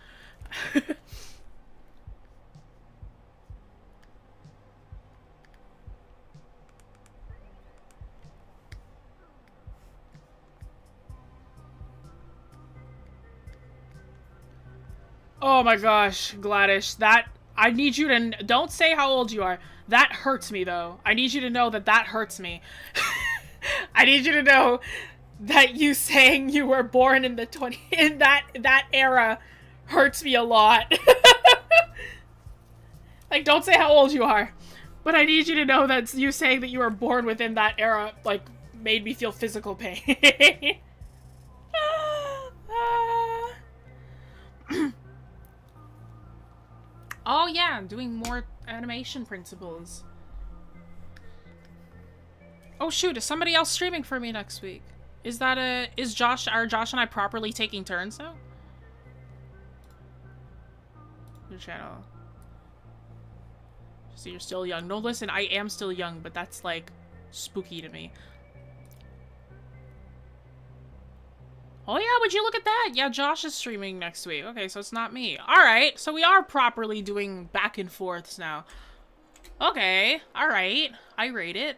Oh my gosh, Gladys, that, I need you to, don't say how old you are. That hurts me, though. I need you to know that that hurts me. I need you to know that you saying you were born in the in that era hurts me a lot. Like, don't say how old you are, but I need you to know that you saying that you were born within that era, like, made me feel physical pain. Oh yeah, I'm doing more animation principles. Oh shoot, is somebody else streaming for me next week? Is that are Josh and I properly taking turns now? Your channel. So you're still young. No, listen, I am still young, but that's like spooky to me. Oh yeah, would you look at that? Yeah, Josh is streaming next week. Okay, so it's not me. Alright, so we are properly doing back and forths now. Okay, alright. I rate it.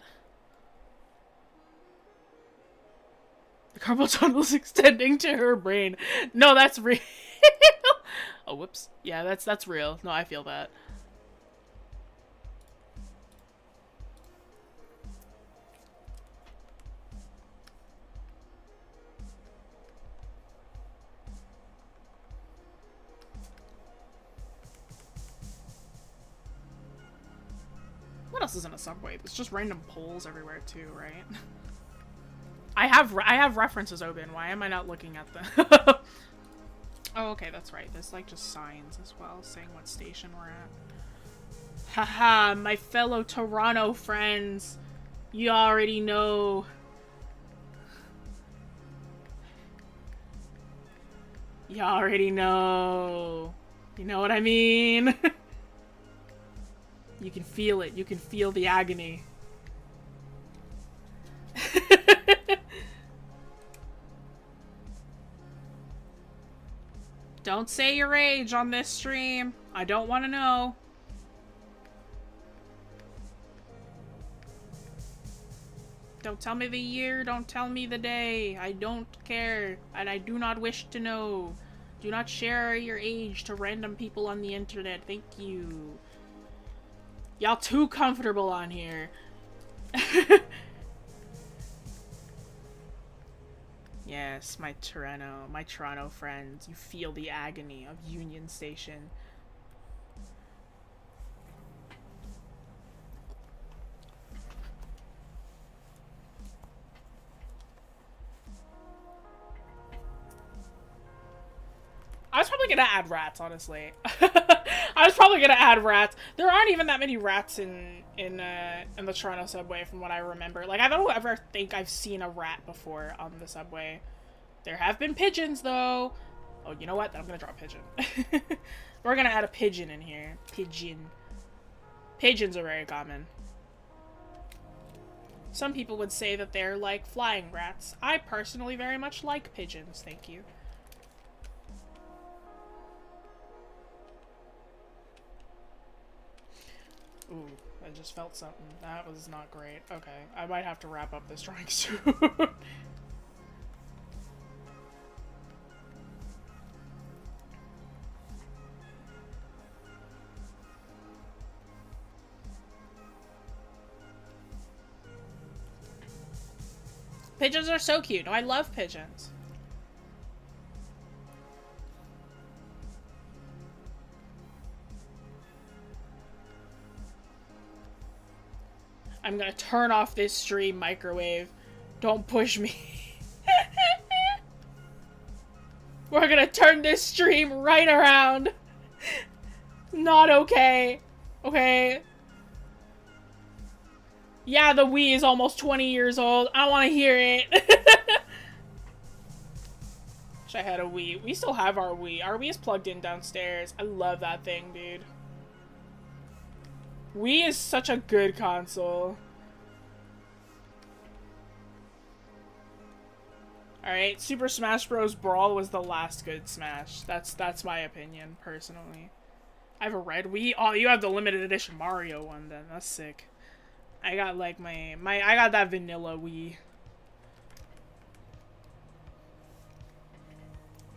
The carpal tunnel's extending to her brain. No, that's real. Oh, whoops. Yeah, that's real. No, I feel that. What else is in a subway? There's just random poles everywhere too, right? I have references open. Why am I not looking at them? Oh, okay, that's right. There's like just signs as well saying what station we're at. Haha, my fellow Toronto friends. You already know. You already know. You know what I mean? You can feel it. You can feel the agony. Don't say your age on this stream. I don't want to know. Don't tell me the year. Don't tell me the day. I don't care. And I do not wish to know. Do not share your age to random people on the internet. Thank you. Y'all too comfortable on here. Yes, my Toronto friends. You feel the agony of Union Station. gonna add rats, honestly. I was probably gonna add rats. There aren't even that many rats in the Toronto subway from what I remember. Like, I don't ever think I've seen a rat before on the subway. There have been pigeons, though. Oh, you know what? I'm gonna draw a pigeon. We're gonna add a pigeon in here. Pigeon. Pigeons are very common. Some people would say that they're like flying rats. I personally very much like pigeons, thank you. Ooh, I just felt something. That was not great. Okay, I might have to wrap up this drawing soon. Pigeons are so cute. No, I love pigeons. I'm gonna turn off this stream microwave. Don't push me. We're gonna turn this stream right around. Not okay. Okay. Yeah, the Wii is almost 20 years old. I want to hear it. Wish I had a Wii. We still have our Wii. Our Wii is plugged in downstairs. I love that thing, dude. Wii is such a good console. Alright, Super Smash Bros. Brawl was the last good Smash. That's my opinion, personally. I have a red Wii. Oh, you have the limited edition Mario one then. That's sick. I got like I got that vanilla Wii.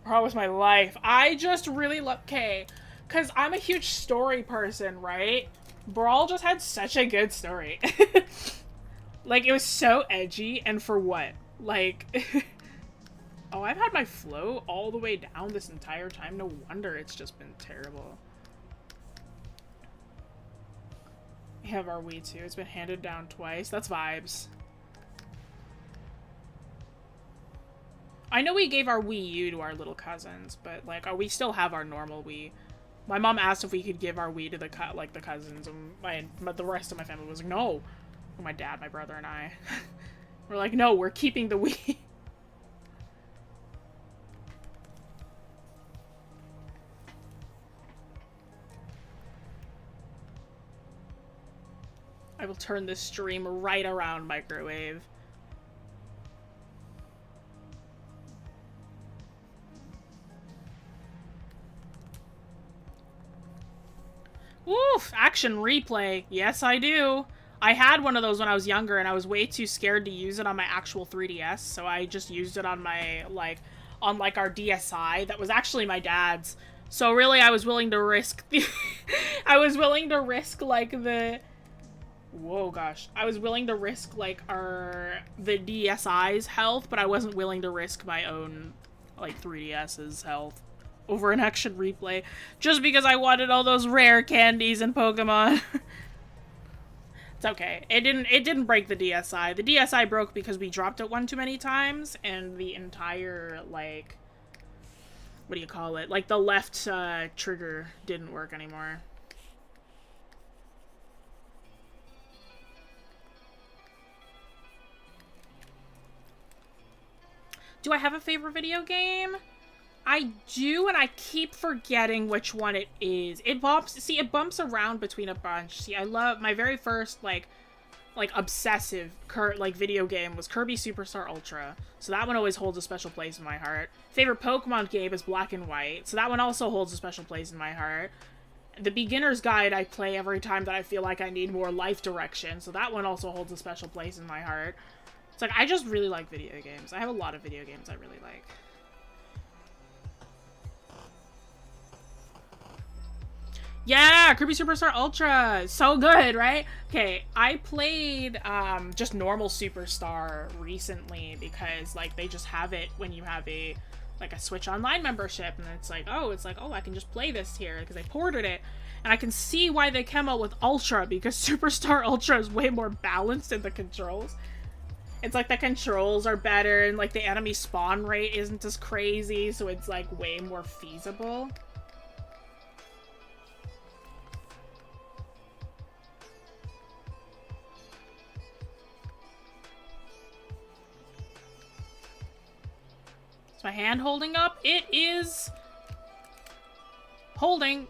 How was my life? I just really love, okay, cause I'm a huge story person, right? Brawl just had such a good story. Like, it was so edgy, and for what? Like, oh, I've had my flow all the way down this entire time. No wonder it's just been terrible. We have our Wii too. It's been handed down twice. That's vibes. I know we gave our Wii U to our little cousins, but like, we still have our normal Wii. My mom asked if we could give our Wii to the cousins, and but the rest of my family was like, no. My dad, my brother, and I. We're like, no, we're keeping the Wii. I will turn this stream right around microwave. Woof! Action replay. Yes, I do. I had one of those when I was younger, and I was way too scared to use it on my actual 3DS, so I just used it on my, on our DSi. That was actually my dad's. So really, I was willing to risk the... I was willing to risk, the... Whoa, gosh. I was willing to risk, the DSi's health, but I wasn't willing to risk my own, 3DS's health over an action replay, just because I wanted all those rare candies in Pokemon. It's okay. It didn't break the DSi. The DSi broke because we dropped it one too many times, and the entire, what do you call it? The left, trigger didn't work anymore. Do I have a favorite video game? I do, and I keep forgetting which one it is. It bumps around between a bunch. See, I love, my very first, obsessive, video game was Kirby Superstar Ultra. So that one always holds a special place in my heart. Favorite Pokemon game is Black and White. So that one also holds a special place in my heart. The Beginner's Guide I play every time that I feel like I need more life direction. So that one also holds a special place in my heart. It's I just really like video games. I have a lot of video games I really like. Yeah, Kirby Superstar Ultra! So good, right? Okay, I played, just normal Superstar recently because, they just have it when you have a Switch Online membership, and it's oh, I can just play this here, because they ported it. And I can see why they came out with Ultra, because Superstar Ultra is way more balanced in the controls. It's like the controls are better and like the enemy spawn rate isn't as crazy, so it's like way more feasible. Is my hand holding up? It is holding.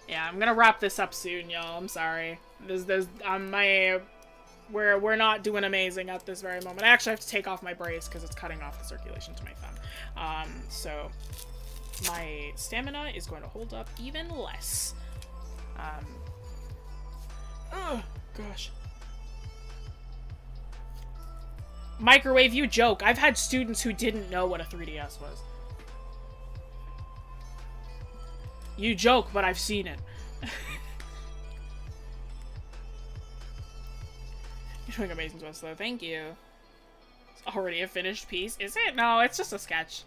Yeah, I'm gonna wrap this up soon, y'all. I'm sorry. We're not doing amazing at this very moment. I actually have to take off my brace because it's cutting off the circulation to my thumb. So my stamina is going to hold up even less. Oh gosh. Microwave, you joke. I've had students who didn't know what a 3DS was. You joke, but I've seen it. You're doing amazing to us, though. Thank you. It's already a finished piece. Is it? No, it's just a sketch.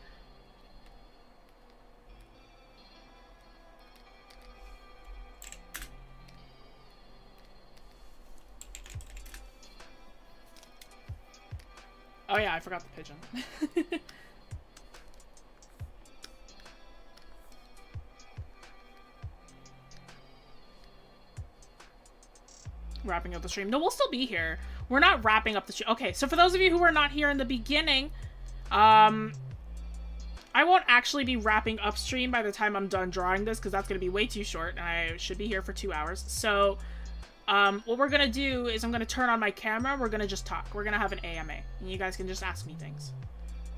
Oh yeah, I forgot the pigeon. Wrapping up the stream. No, we'll still be here. We're not wrapping up the stream. Okay, so for those of you who were not here in the beginning, I won't actually be wrapping up stream by the time I'm done drawing this, because that's going to be way too short, and I should be here for 2 hours. So, what we're going to do is I'm going to turn on my camera. We're going to just talk. We're going to have an AMA, and you guys can just ask me things.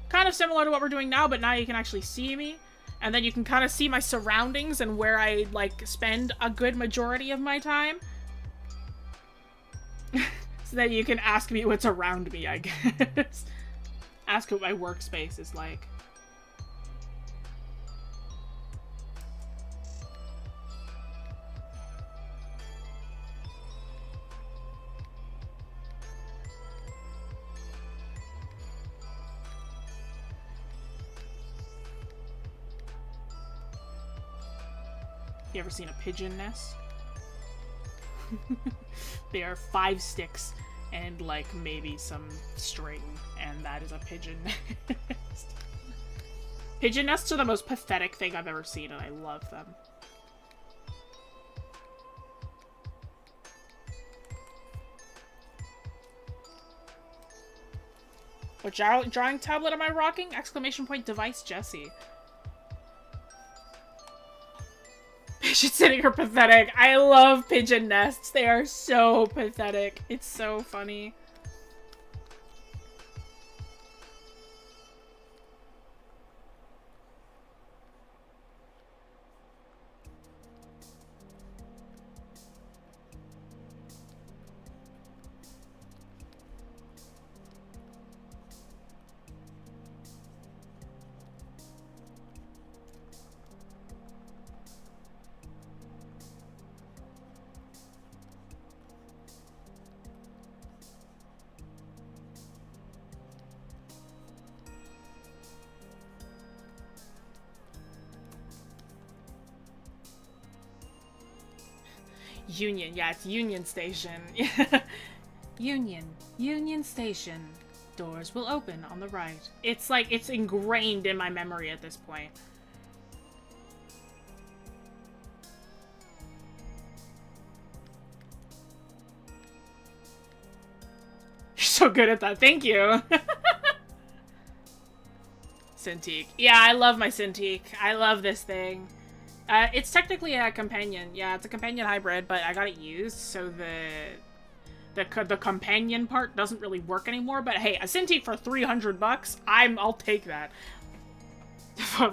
Kind of similar to what we're doing now, but now you can actually see me, and then you can kind of see my surroundings and where I, like, spend a good majority of my time. So that you can ask me what's around me, I guess. Ask what my workspace is like. You ever seen a pigeon nest? They are 5 sticks and like maybe some string, and that is a pigeon nest. Pigeon nests are the most pathetic thing I've ever seen, and I love them. What drawing tablet am I rocking? Exclamation point device Jessie. Pigeon sitting are pathetic. I love pigeon nests. They are so pathetic. It's so funny. Union, yeah, it's Union Station. Union Station. Doors will open on the right. It's like, it's ingrained in my memory at this point. You're so good at that, thank you! Cintiq. Yeah, I love my Cintiq. I love this thing. It's technically a companion. Yeah, it's a companion hybrid, but I got it used, so the companion part doesn't really work anymore. But hey, a Cintiq for 300 bucks, I'll take that.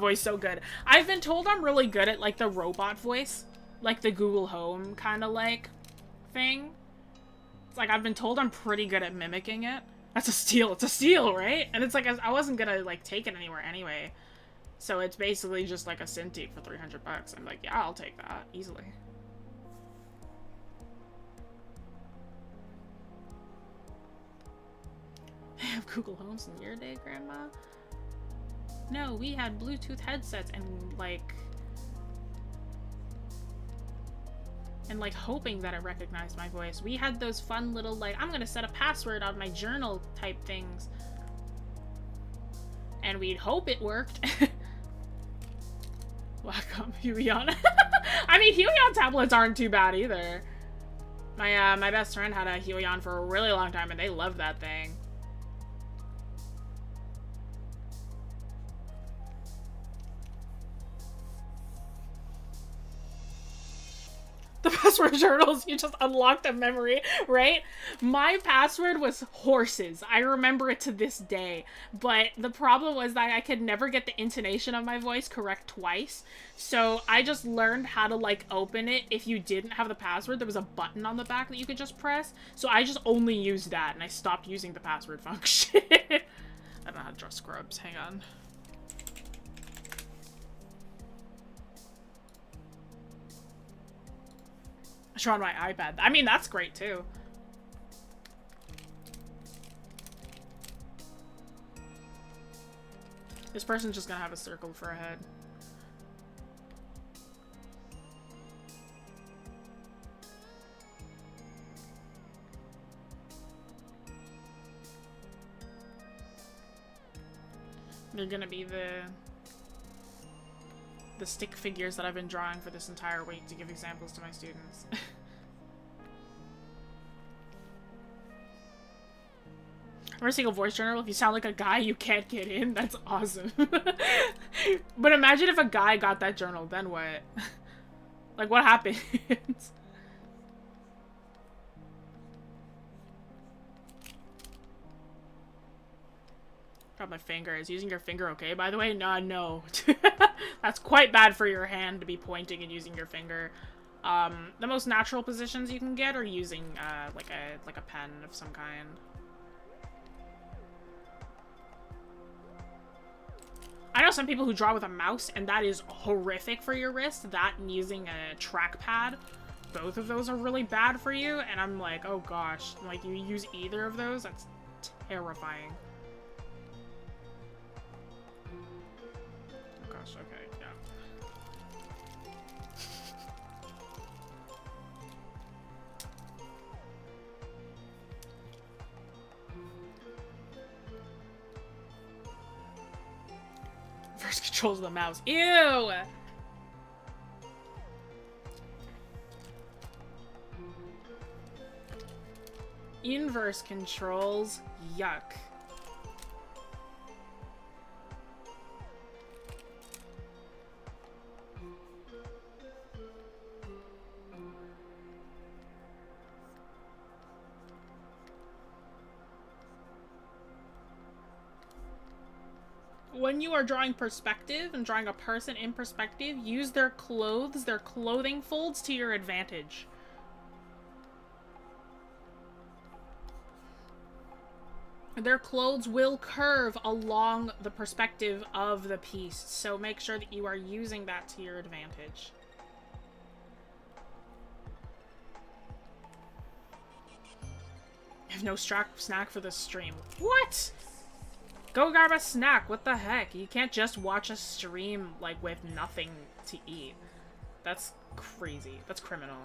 Voice so good. I've been told I'm really good at like the robot voice, like the Google Home kind of like thing. It's like I've been told I'm pretty good at mimicking it. That's a steal. It's a steal, right? And it's like I wasn't gonna like take it anywhere anyway. So it's basically just like a Cintiq for 300 bucks. I'm like, yeah, I'll take that easily. They have Google Homes in your day, Grandma? No, we had Bluetooth headsets and like and like hoping that it recognized my voice. We had those fun little like, I'm gonna set a password on my journal type things. And we'd hope it worked. Welcome, Huion. I mean, Huion tablets aren't too bad either. My best friend had a Huion for a really long time and they loved that thing. The password journals, you just unlocked a memory, right? My password was horses. I remember it to this day. But the problem was that I could never get the intonation of my voice correct twice. So I just learned how to like open it. If you didn't have the password, there was a button on the back that you could just press. So I just only used that and I stopped using the password function. I don't know how to draw scrubs. Hang on. Draw on my iPad. I mean, that's great too. This person's just gonna have a circle for a head. They're gonna be the stick figures that I've been drawing for this entire week to give examples to my students. Or a single voice journal. If you sound like a guy, you can't get in. That's awesome. But imagine if a guy got that journal, then what? Like, what happens? Got my finger. Is using your finger okay, by the way? No. That's quite bad for your hand to be pointing and using your finger. The most natural positions you can get are using like a pen of some kind. I know some people who draw with a mouse, and that is horrific for your wrist. That and using a trackpad, both of those are really bad for you. And I'm like, oh gosh, like you use either of those, that's terrifying. Oh gosh, okay, yeah. First controls the mouse. Ew! Inverse controls. Yuck. When you are drawing perspective and drawing a person in perspective, use their clothes, their clothing folds to your advantage. Their clothes will curve along the perspective of the piece, so make sure that you are using that to your advantage. I have no snack for this stream. What? Go grab a snack. What the heck? You can't just watch a stream, like, with nothing to eat. That's crazy. That's criminal.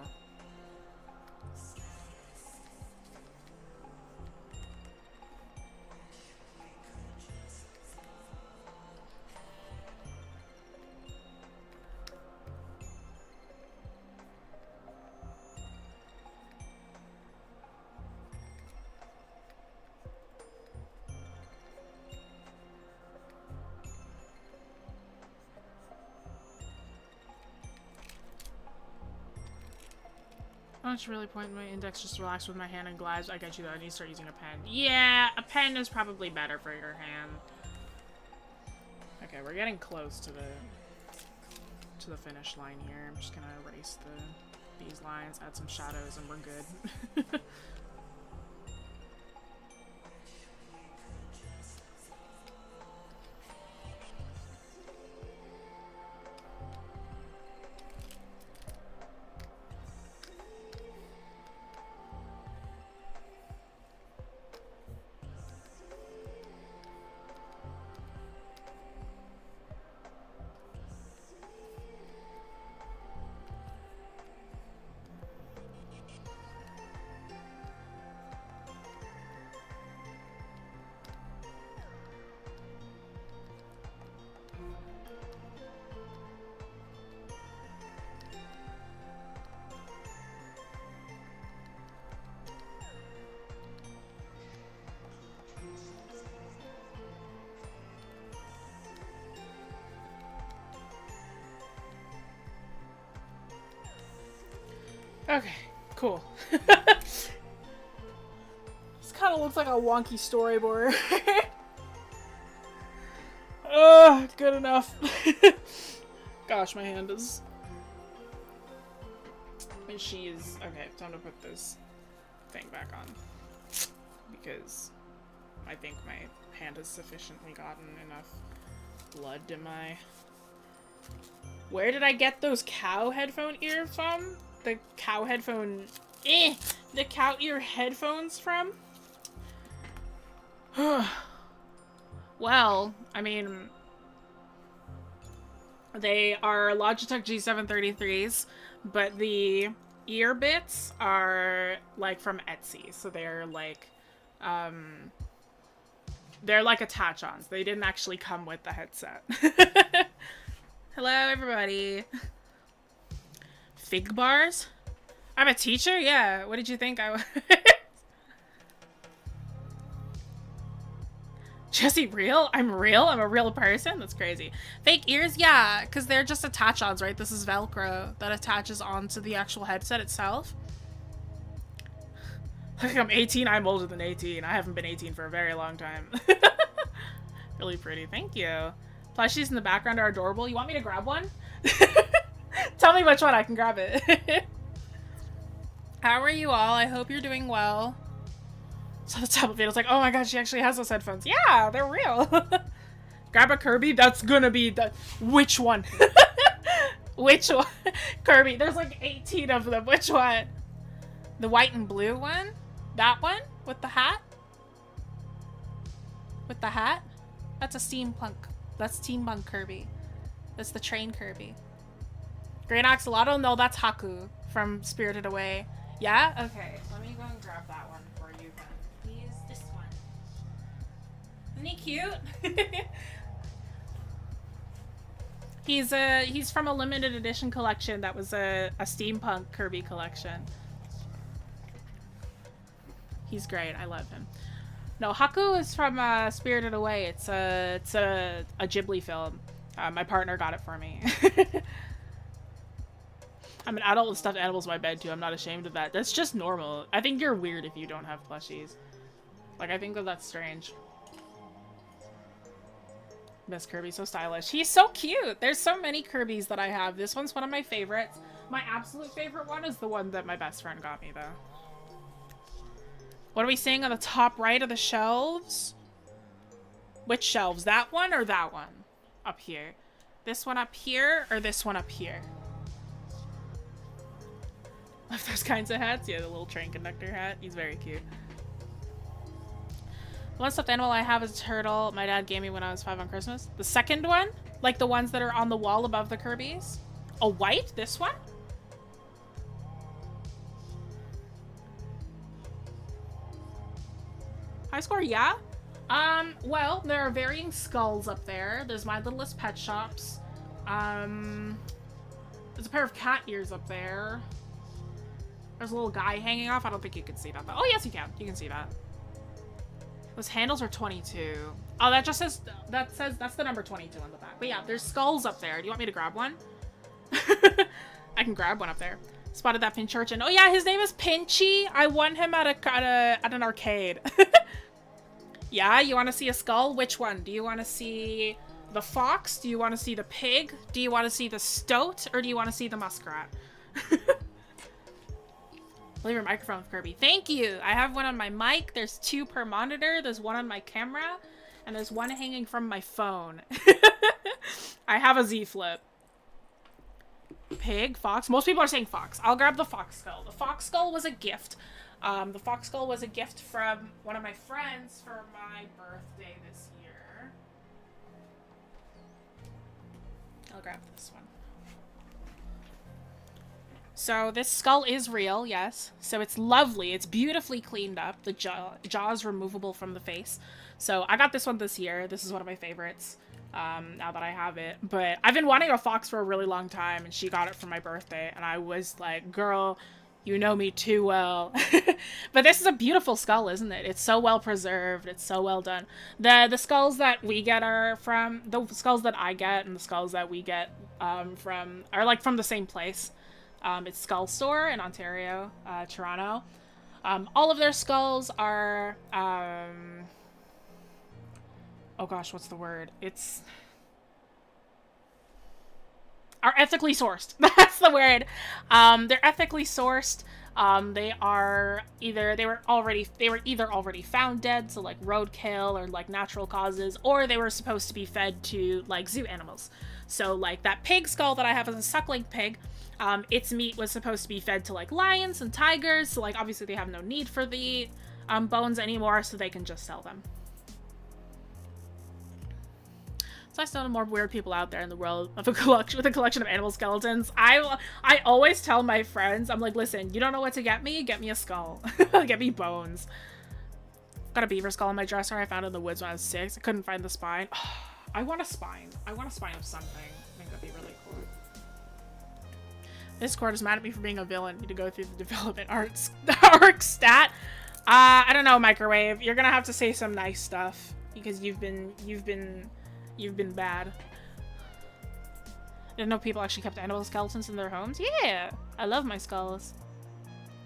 I don't really point my index, just relax with my hand and glides. I get you though. I need to start using a pen. Yeah, a pen is probably better for your hand. Okay, we're getting close to the finish line here. I'm just gonna erase these lines, add some shadows, and we're good. Okay, cool. This kind of looks like a wonky storyboard. Oh, good enough. Gosh, my hand is... And she's... Okay, time to put this thing back on. Because I think my hand has sufficiently gotten enough blood in my... Where did I get those cow headphone ear from? The cow headphone... The cow ear headphones from? Well, I mean... They are Logitech G733s, but the ear bits are, like, from Etsy. So they're, like, attach-ons. They didn't actually come with the headset. Hello, everybody. Fig bars? I'm a teacher? Yeah. What did you think I was? Jessie, real? I'm real? I'm a real person? That's crazy. Fake ears? Yeah, because they're just attach-ons, right? This is Velcro that attaches onto the actual headset itself. Like I'm 18? I'm older than 18. I haven't been 18 for a very long time. Really pretty. Thank you. Plushies in the background are adorable. You want me to grab one? Tell me which one. I can grab it. How are you all? I hope you're doing well. So the top of it was like, oh my god, she actually has those headphones. Yeah, they're real. Grab a Kirby? That's gonna be the... Which one? Which one? Kirby. There's like 18 of them. Which one? The white and blue one? That one? With the hat? With the hat? That's a steampunk. That's steampunk Kirby. That's the train Kirby. Great Axolotl? No, that's Haku from Spirited Away. Yeah? Okay. Let me go and grab that one for you then. He's this one. Isn't he cute? He's from a limited edition collection that was a steampunk Kirby collection. He's great. I love him. No, Haku is from Spirited Away. It's a Ghibli film. My partner got it for me. I'm an adult with stuffed animals in my bed too. I'm not ashamed of that. That's just normal. I think you're weird if you don't have plushies. Like, I think that that's strange. Miss Kirby, so stylish. He's so cute. There's so many Kirbys that I have. This one's one of my favorites. My absolute favorite one is the one that my best friend got me, though. What are we seeing on the top right of the shelves? Which shelves? That one or that one? Up here. This one up here or this one up here? Love those kinds of hats. Yeah, the little train conductor hat. He's very cute. The one stuffed animal I have is a turtle. My dad gave me when I was 5 on Christmas. The second one? Like the ones that are on the wall above the Kirbys? A white? This one? High score? Yeah. Well, there are varying skulls up there. There's My Littlest Pet Shops. There's a pair of cat ears up there. There's a little guy hanging off. I don't think you can see that, though. Oh, yes, you can. You can see that. Those handles are 22. Oh, that just says... That's the number 22 on the back. But yeah, there's skulls up there. Do you want me to grab one? I can grab one up there. Spotted that Pinch Urchin. Oh, yeah, his name is Pinchy. I won him at an arcade. Yeah, you want to see a skull? Which one? Do you want to see the fox? Do you want to see the pig? Do you want to see the stoat? Or do you want to see the muskrat? Leave your microphone with Kirby. Thank you. I have one on my mic. There's 2 per monitor. There's one on my camera. And there's one hanging from my phone. I have a Z Flip. Pig? Fox? Most people are saying fox. I'll grab the fox skull. The fox skull was a gift. The fox skull was a gift from one of my friends for my birthday this year. I'll grab this one. So this skull is real, yes. So it's lovely. It's beautifully cleaned up. The jaw is removable from the face. So I got this one this year. This is one of my favorites, now that I have it. But I've been wanting a fox for a really long time, and she got it for my birthday. And I was like, girl, you know me too well. But this is a beautiful skull, isn't it? It's so well preserved. It's so well done. The skulls that we get are from... The skulls that I get and the skulls that we get are like from the same place. It's Skull Store in Ontario, Toronto. All of their skulls are, oh gosh, what's the word? Are ethically sourced. That's the word. They're ethically sourced. They were either already found dead, so like roadkill or like natural causes, or they were supposed to be fed to like zoo animals. So like that pig skull that I have as a suckling pig, its meat was supposed to be fed to like lions and tigers. So like obviously they have no need for the bones anymore, so they can just sell them. So I still know more weird people out there in the world with a collection of animal skeletons. I always tell my friends, I'm like, listen, you don't know what to get me? Get me a skull. Get me bones. Got a beaver skull in my dresser I found in the woods when I was 6. I couldn't find the spine. I want a spine. I want a spine of something. I think that'd be really cool. Discord is mad at me for being a villain. Need to go through the development arc stat. I don't know, Microwave. You're gonna have to say some nice stuff because you've been bad. I didn't know people actually kept animal skeletons in their homes. Yeah, I love my skulls.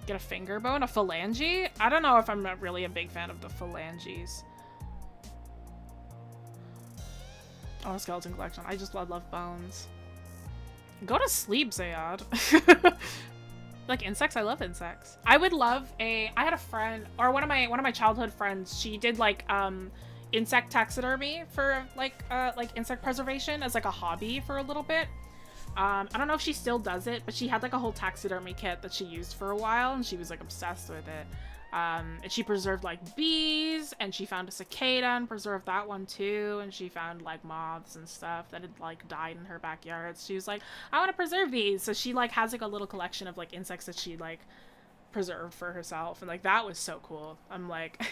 Get a finger bone, a phalange? I don't know if I'm not really a big fan of the phalanges. Oh, a skeleton collection. I just love bones. Go to sleep, Zayad. Like insects? I love insects. I would love I had a friend, or one of my childhood friends, she did like insect taxidermy for like insect preservation as like a hobby for a little bit. I don't know if she still does it, but she had like a whole taxidermy kit that she used for a while, and she was like obsessed with it. And she preserved like bees, and she found a cicada and preserved that one too, and she found like moths and stuff that had like died in her backyard. So she was like, I want to preserve these. So she like has like a little collection of like insects that she like preserved for herself, and like that was so cool. I'm like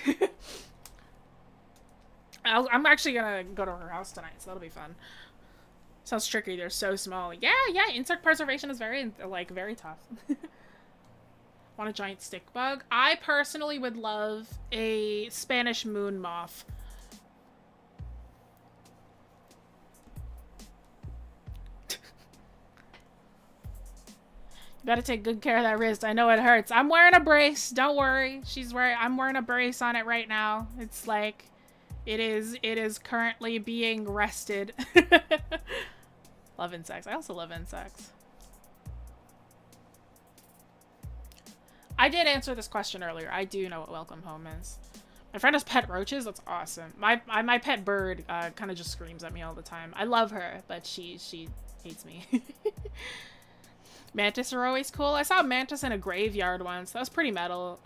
I'm actually gonna go to her house tonight, so that'll be fun. Sounds tricky. They're so small. Yeah, insect preservation is very tough. Want a giant stick bug? I personally would love a Spanish moon moth. You better take good care of that wrist. I know it hurts. I'm wearing a brace. Don't worry. I'm wearing a brace on it right now. It's like it is currently being rested. Love insects. I also love insects. I did answer this question earlier. I do know what welcome home is. My friend has pet roaches. That's awesome. My pet bird kind of just screams at me all the time. I love her, but she hates me. Mantis are always cool. I saw a mantis in a graveyard once. That was pretty metal.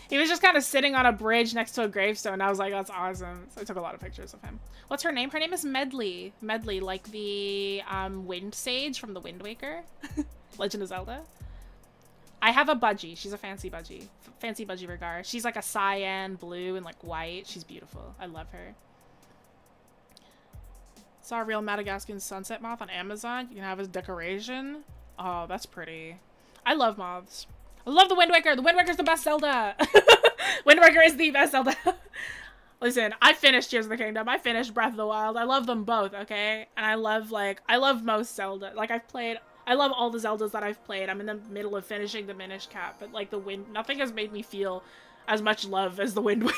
He was just kind of sitting on a bridge next to a gravestone. I was like, that's awesome. So I took a lot of pictures of him. What's her name? Her name is Medley. Medley, like the wind sage from the Wind Waker. Legend of Zelda. I have a budgie. She's a fancy budgie. Fancy budgie regard. She's like a cyan, blue, and like white. She's beautiful. I love her. Saw a real Madagascan sunset moth on Amazon. You can have as decoration. Oh, that's pretty. I love moths. I love the Wind Waker. The Wind Waker's the best Zelda. Wind Waker is the best Zelda. Listen, I finished Tears of the Kingdom. I finished Breath of the Wild. I love them both, okay? And I love most Zelda. Like, I love all the Zeldas that I've played. I'm in the middle of finishing the Minish Cap, but like nothing has made me feel as much love as the Wind Waker.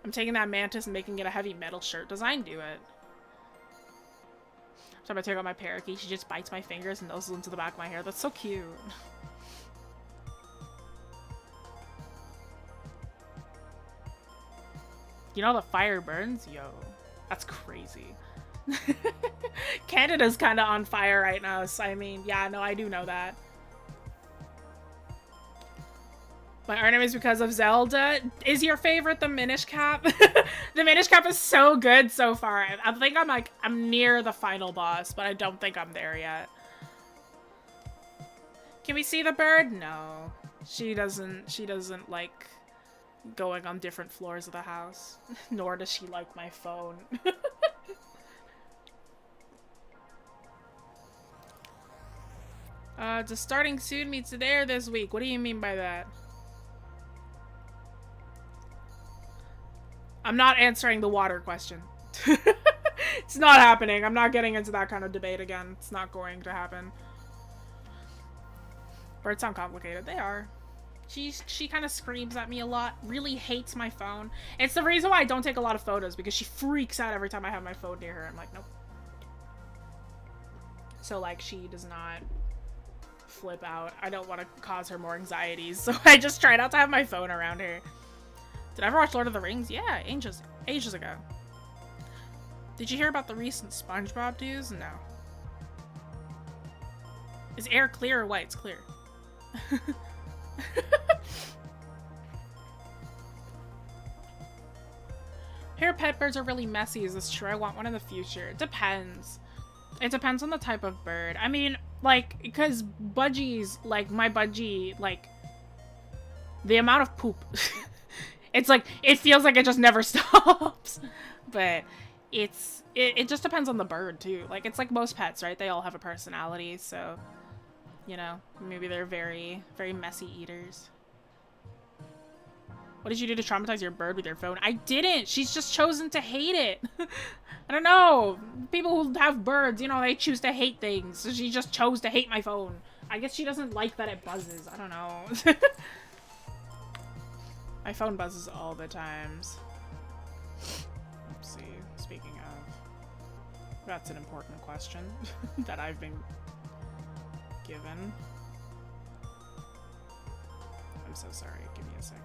I'm taking that mantis and making it a heavy metal shirt design. Do it. So I'm gonna take out my parakeet. She just bites my fingers and nuzzles into the back of my hair. That's so cute. You know the fire burns? Yo, that's crazy. Canada's kind of on fire right now, so I mean, yeah, no, I do know that. My art name is because of Zelda. Is your favorite the Minish Cap? The Minish Cap is so good so far. I think I'm near the final boss, but I don't think I'm there yet. Can we see the bird? No. She doesn't like going on different floors of the house. Nor does she like my phone. Just starting soon meets there this week. What do you mean by that? I'm not answering the water question. It's It's not happening. I'm not getting into that kind of debate again. It's not going to happen. Birds sound complicated. They are. She kind of screams at me a lot. Really hates my phone. It's the reason why I don't take a lot of photos, because she freaks out every time I have my phone near her. I'm like, nope. So, like, she does not flip out. I don't want to cause her more anxieties, so I just try not to have my phone around her. Did I ever watch Lord of the Rings? Yeah, ages ago. Did you hear about the recent SpongeBob news? No. Is air clear or white? It's clear. Hair pet birds are really messy. Is this true? I want one in the future. It depends. It depends on the type of bird. I mean, like, because budgies, like, my budgie, like, the amount of poop. It's like, it feels like it just never stops. But it just depends on the bird, too. Like, it's like most pets, right? They all have a personality, so, you know, maybe they're very, very messy eaters. What did you do to traumatize your bird with your phone? I didn't. She's just chosen to hate it. I don't know. People who have birds, you know, they choose to hate things. So she just chose to hate my phone. I guess she doesn't like that it buzzes. I don't know. My phone buzzes all the times. Let's see. Speaking of, that's an important question that I've been given. I'm so sorry. Give me a second.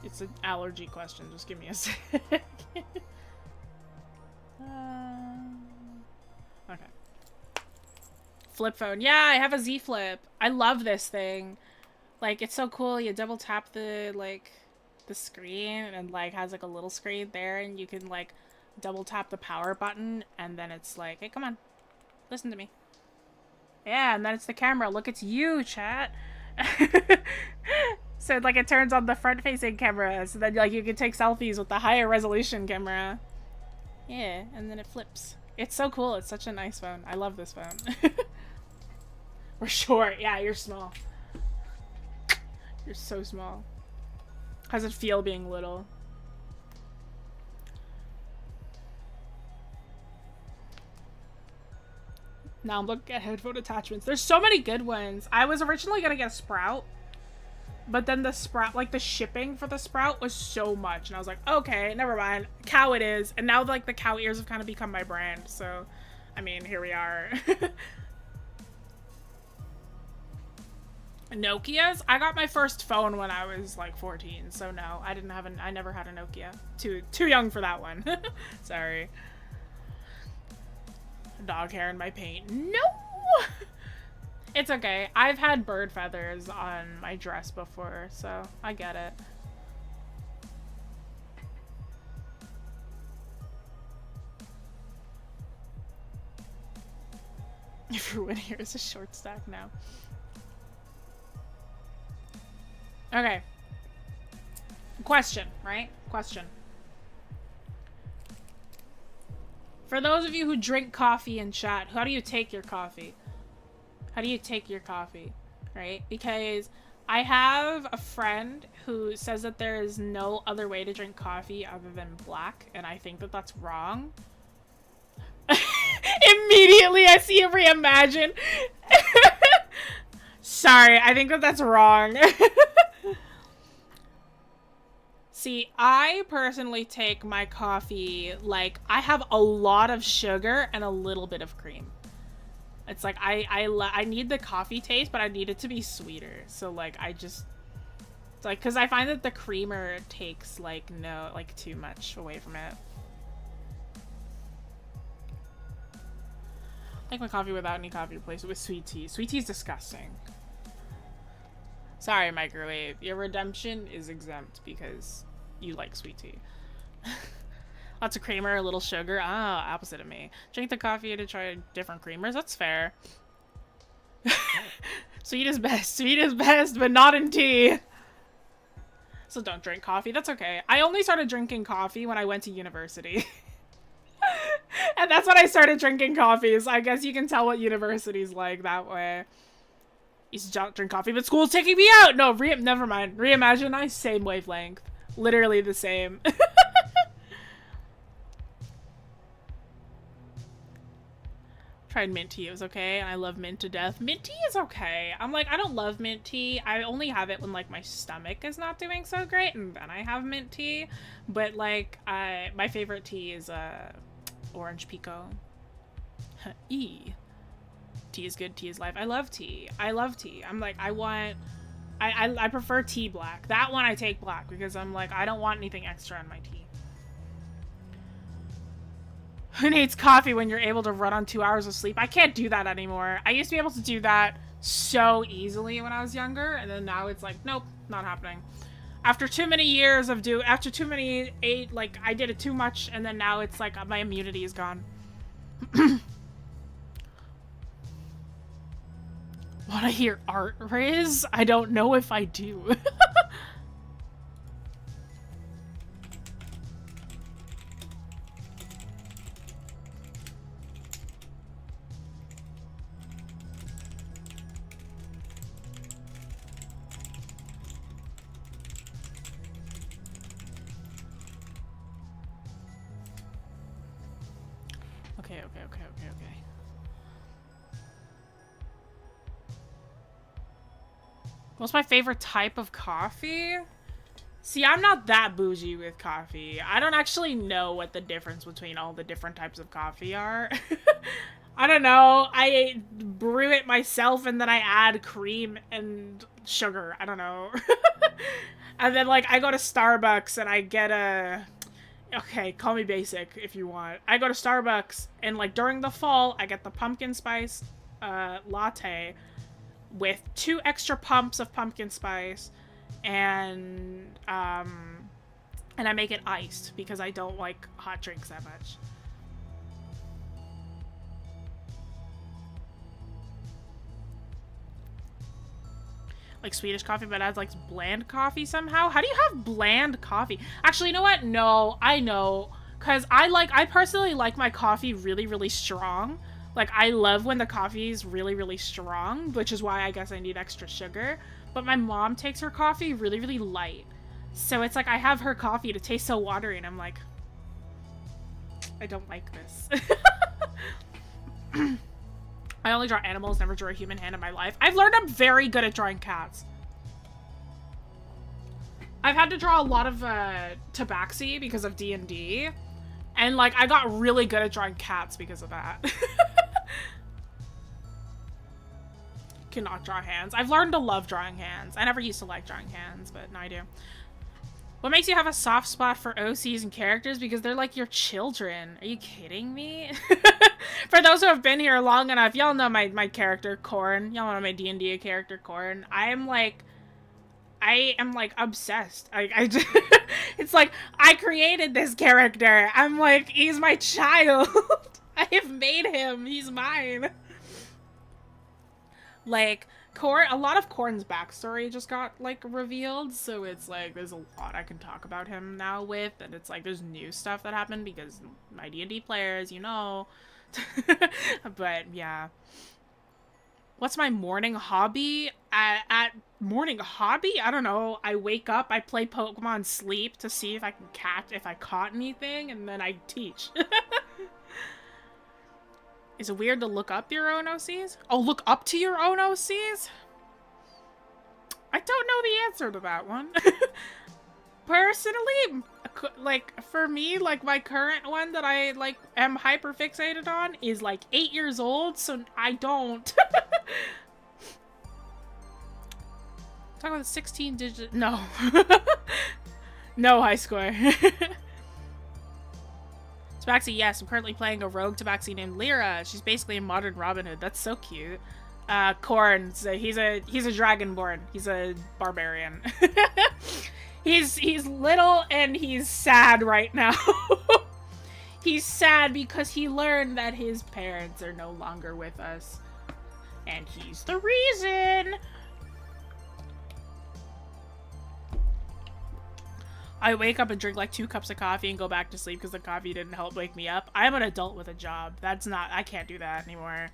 It's an allergy question. Just give me a second. Okay. Flip phone. Yeah, I have a Z Flip. I love this thing. Like, it's so cool. You double tap the, like, the screen and, like, has, like, a little screen there, and you can, like, double tap the power button, and then it's like, hey, come on. Listen to me. Yeah, and then it's the camera. Look, it's you, chat. So, like, it turns on the front-facing camera, so then, like, you can take selfies with the higher resolution camera. Yeah, and then it flips. It's so cool. It's such a nice phone. I love this phone. We're short. Yeah, you're small. You're so small. How's it feel being little? Now I'm looking at headphone attachments. There's so many good ones. I was originally gonna get a Sprout, but then the Sprout, like the shipping for the Sprout was so much, and I was like, okay, never mind. Cow it is. And now, like, the cow ears have kind of become my brand, so, I mean, here we are. Nokias? I got my first phone when I was, like, 14, so no, I never had a Nokia. Too young for that one. Sorry. Dog hair in my paint. No! It's okay. I've had bird feathers on my dress before, so I get it. Everyone here is a short stack now. Okay. Question, right? Question. For those of you who drink coffee in chat, how do you take your coffee? How do you take your coffee, right? Because I have a friend who says that there is no other way to drink coffee other than black, and I think that that's wrong. Immediately I see a reimagine. Sorry, I think that that's wrong. See, I personally take my coffee, like, I have a lot of sugar and a little bit of cream. It's like, I need the coffee taste, but I need it to be sweeter. So, like, it's like, because I find that the creamer takes, like, too much away from it. I like my coffee without any coffee, replace it with sweet tea. Sweet tea is disgusting. Sorry, microwave. Your redemption is exempt because you like sweet tea. Lots of creamer, a little sugar. Ah, opposite of me. Drink the coffee to try different creamers. That's fair. Sweet is best. Sweet is best, but not in tea. So don't drink coffee. That's okay. I only started drinking coffee when I went to university. And that's when I started drinking coffee. So I guess you can tell what university's like that way. Used to drink coffee, but school's taking me out! No, never mind. Reimagine, same wavelength. Literally the same. Tried mint tea, it was okay. I love mint to death. Mint tea is okay. I'm like, I don't love mint tea. I only have it when like my stomach is not doing so great, and then I have mint tea. But like, my favorite tea is orange pico. Tea is good, tea is life. I love tea. I love tea. I'm like, I prefer tea black. That one I take black because I'm like, I don't want anything extra in my tea. Who needs coffee when you're able to run on 2 hours of sleep? I can't do that anymore. I used to be able to do that so easily when I was younger, and then now it's like, nope, not happening. After too many years of like, I did it too much, and then now it's like, my immunity is gone. Wanna hear art, Riz? I don't know if I do. Okay. What's my favorite type of coffee? See, I'm not that bougie with coffee. I don't actually know what the difference between all the different types of coffee are. I don't know. I brew it myself and then I add cream and sugar. I don't know. And then, like, I go to Starbucks and I get a... Okay, call me basic if you want. I go to Starbucks and, like, during the fall, I get the pumpkin spice latte with 2 extra pumps of pumpkin spice, and I make it iced because I don't like hot drinks that much. Like Swedish coffee, but adds like bland coffee somehow. How do you have bland coffee? Actually, you know what? No, I know. Because I personally like my coffee really, really strong. Like, I love when the coffee is really, really strong, which is why I guess I need extra sugar. But my mom takes her coffee really, really light. So it's like I have her coffee to taste so watery, and I'm like, I don't like this. I only draw animals, never drew a human hand in my life. I've learned I'm very good at drawing cats. I've had to draw a lot of tabaxi because of D&D. And, like, I got really good at drawing cats because of that. Cannot draw hands. I've learned to love drawing hands. I never used to like drawing hands, but now I do. What makes you have a soft spot for OCs and characters? Because they're like your children. Are you kidding me? For those who have been here long enough, y'all know my character, Corn. Y'all know my D&D character, Corn. I am like obsessed. It's like, I created this character. I'm like, he's my child. I have made him. He's mine. Like, Corn, a lot of Corn's backstory just got, like, revealed, so it's like, there's a lot I can talk about him now with, and it's like, there's new stuff that happened because my D&D players, you know. But, yeah. What's my morning hobby? At morning hobby? I don't know. I wake up, I play Pokemon Sleep to see if I caught anything, and then I teach. Is it weird to look up your own OCs? Oh, look up to your own OCs? I don't know the answer to that one. Personally, like, for me, like, my current one that I, like, am hyper fixated on is, like, 8 years old, so I don't. Talk about the 16-digit... No. No, high score. Tabaxi, yes, I'm currently playing a rogue Tabaxi named Lyra. She's basically a modern Robin Hood. That's so cute. Corn, so he's a dragonborn. He's a barbarian. He's little and he's sad right now. He's sad because he learned that his parents are no longer with us. And he's the reason. I wake up and drink like 2 cups of coffee and go back to sleep because the coffee didn't help wake me up. I'm an adult with a job. That's not, I can't do that anymore.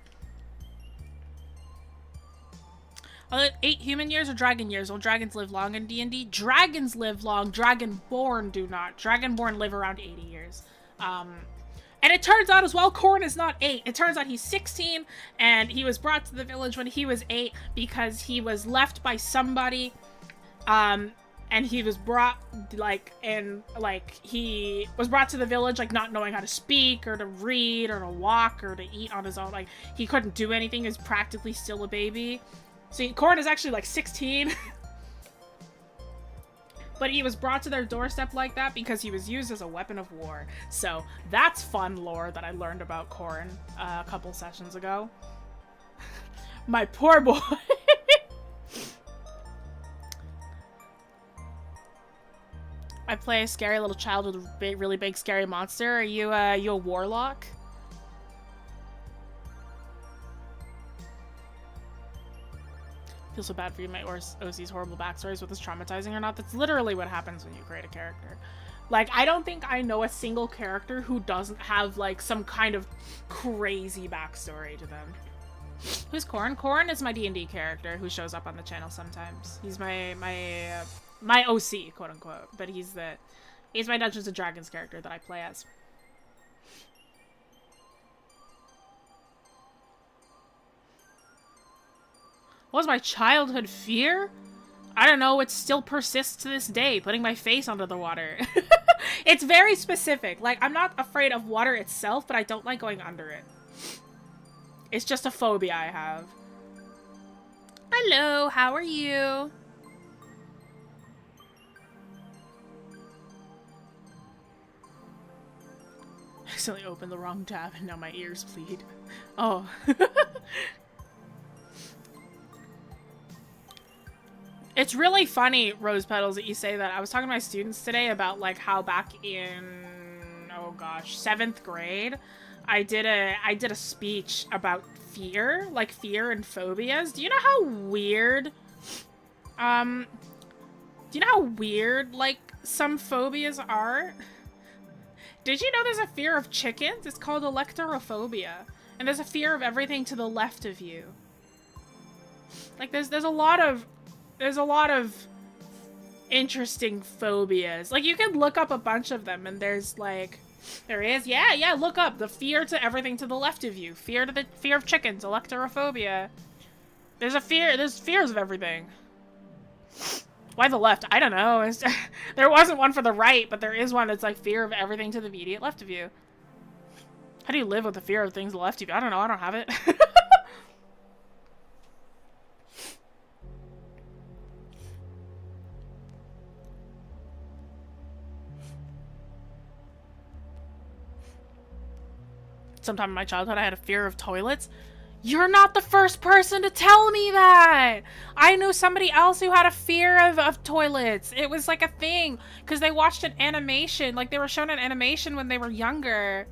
8 human years or dragon years? Will dragons live long in D&D? Dragons live long. Dragonborn do not. Dragonborn live around 80 years. And it turns out as well, Corrin is not 8. It turns out he's 16, and he was brought to the village when he was 8 because he was left by somebody. And he was brought, he was brought to the village, like, not knowing how to speak, or to read, or to walk, or to eat on his own. Like, he couldn't do anything. He was practically still a baby. See, Corrin is actually, like, 16. But he was brought to their doorstep like that because he was used as a weapon of war. So, that's fun lore that I learned about Corrin a couple sessions ago. My poor boy. I play a scary little child with a really big scary monster. Are you a warlock? Feel so bad for you, my OC's horrible backstories, with this traumatizing or not. That's literally what happens when you create a character. Like, I don't think I know a single character who doesn't have, like, some kind of crazy backstory to them. Who's Corrin? Corrin is my D&D character who shows up on the channel sometimes. He's my OC, quote unquote. But he's my Dungeons and Dragons character that I play as. What was my childhood fear? I don't know, it still persists to this day, putting my face under the water. It's very specific. Like, I'm not afraid of water itself, but I don't like going under it. It's just a phobia I have. Hello, how are you? I accidentally opened the wrong tab and now my ears bleed. Oh. It's really funny, Rose Petals, that you say that. I was talking to my students today about, like, how back in, oh gosh, 7th grade, I did a speech about fear, like fear and phobias. Do you know how weird, like, some phobias are? Did you know there's a fear of chickens? It's called electorophobia. And there's a fear of everything to the left of you. Like, there's a lot of interesting phobias. Like, you can look up a bunch of them, and there's, like, yeah, look up the fear to everything to the left of you. Fear of chickens, electorophobia. There's fears of everything. Why the left? I don't know. There wasn't one for the right, but there is one that's, like, fear of everything to the immediate left of you. How do you live with the fear of things to the left of you? I don't know. I don't have it. Sometime in my childhood, I had a fear of toilets. You're not the first person to tell me that! I knew somebody else who had a fear of toilets. It was like a thing, because they watched an animation. Like, they were shown an animation when they were younger.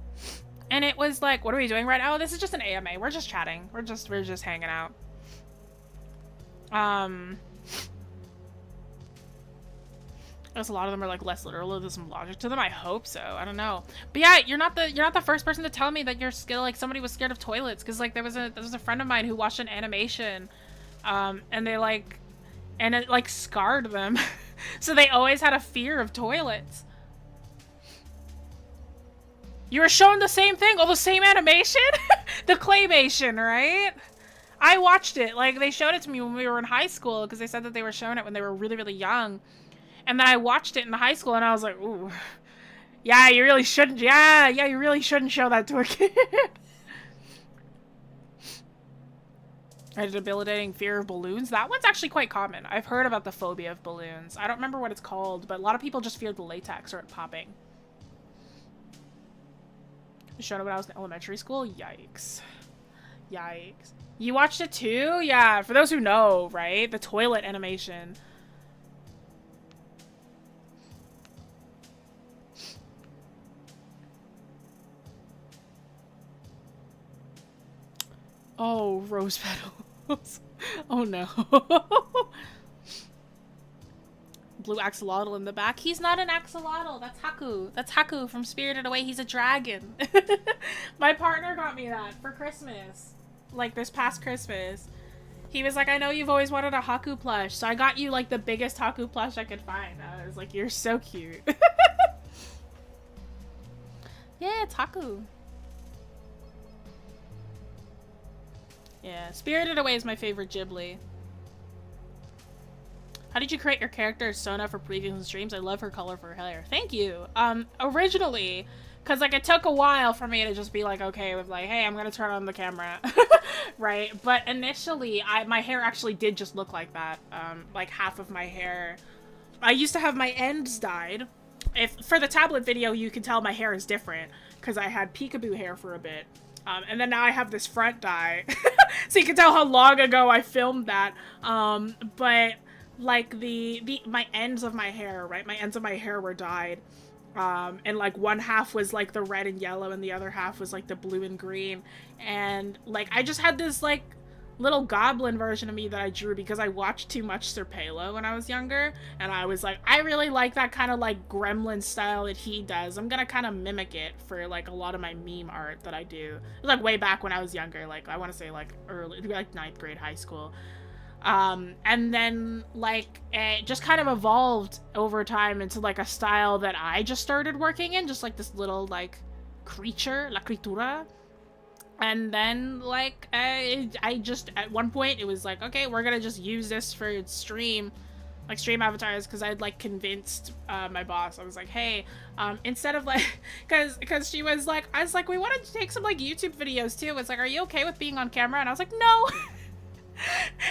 And it was like, what are we doing right now? Oh, this is just an AMA. We're just chatting. We're just hanging out. I guess a lot of them are, like, less literal. There's some logic to them. I hope so. I don't know. But yeah, you're not the first person to tell me that you're like, somebody was scared of toilets. Because, like, there was a friend of mine who watched an animation, and it, like, scarred them. So they always had a fear of toilets. You were shown the same thing? Oh, the same animation? The claymation, right? I watched it. Like, they showed it to me when we were in high school, because they said that they were showing it when they were really, really young. And then I watched it in high school, and I was like, ooh. Yeah, you really shouldn't. Yeah, you really shouldn't show that to a kid. I had a debilitating fear of balloons. That one's actually quite common. I've heard about the phobia of balloons. I don't remember what it's called, but a lot of people just fear the latex or it popping. Showed it when I was in elementary school? Yikes. Yikes. You watched it too? Yeah, for those who know, right? The toilet animation. Oh, rose petals. Oh no. blue axolotl in the back. He's not an axolotl. That's Haku. That's Haku from Spirited Away. He's a dragon. My partner got me that for Christmas. Like, this past Christmas. He was like, I know you've always wanted a Haku plush, so I got you, like, the biggest Haku plush I could find. I was like, you're so cute. Yeah, it's Haku. Yeah, Spirited Away is my favorite Ghibli. How did you create your character Sona for previews and streams? I love her color for her hair. Thank you. Originally, because, like, it took a while for me to just be, like, okay with, like, hey, I'm gonna turn on the camera. Right? But initially, my hair actually did just look like that. Like, half of my hair. I used to have my ends dyed. For the tablet video, you can tell my hair is different, because I had peekaboo hair for a bit. And then now I have this front dye. So you can tell how long ago I filmed that. But, like, my ends of my hair, right? My ends of my hair were dyed. And, like, one half was, like, the red and yellow, and the other half was, like, the blue and green. And, like, I just had this, like, little goblin version of me that I drew because I watched too much Serpelo when I was younger. And I was like, I really like that kind of, like, gremlin style that he does. I'm gonna kind of mimic it for, like, a lot of my meme art that I do. It was, like, way back when I was younger. Like, I want to say, like, early, like, 9th grade high school. And then, like, it just kind of evolved over time into, like, a style that I just started working in, just, like, this little, like, creature, la criatura. And then, like, I just, at one point, it was like, okay, we're gonna just use this for stream, like, stream avatars, because I'd, like, convinced, my boss. I was like, hey, instead of, like, because she was like, I was like, we wanted to take some, like, YouTube videos, too. It's like, are you okay with being on camera? And I was like, no!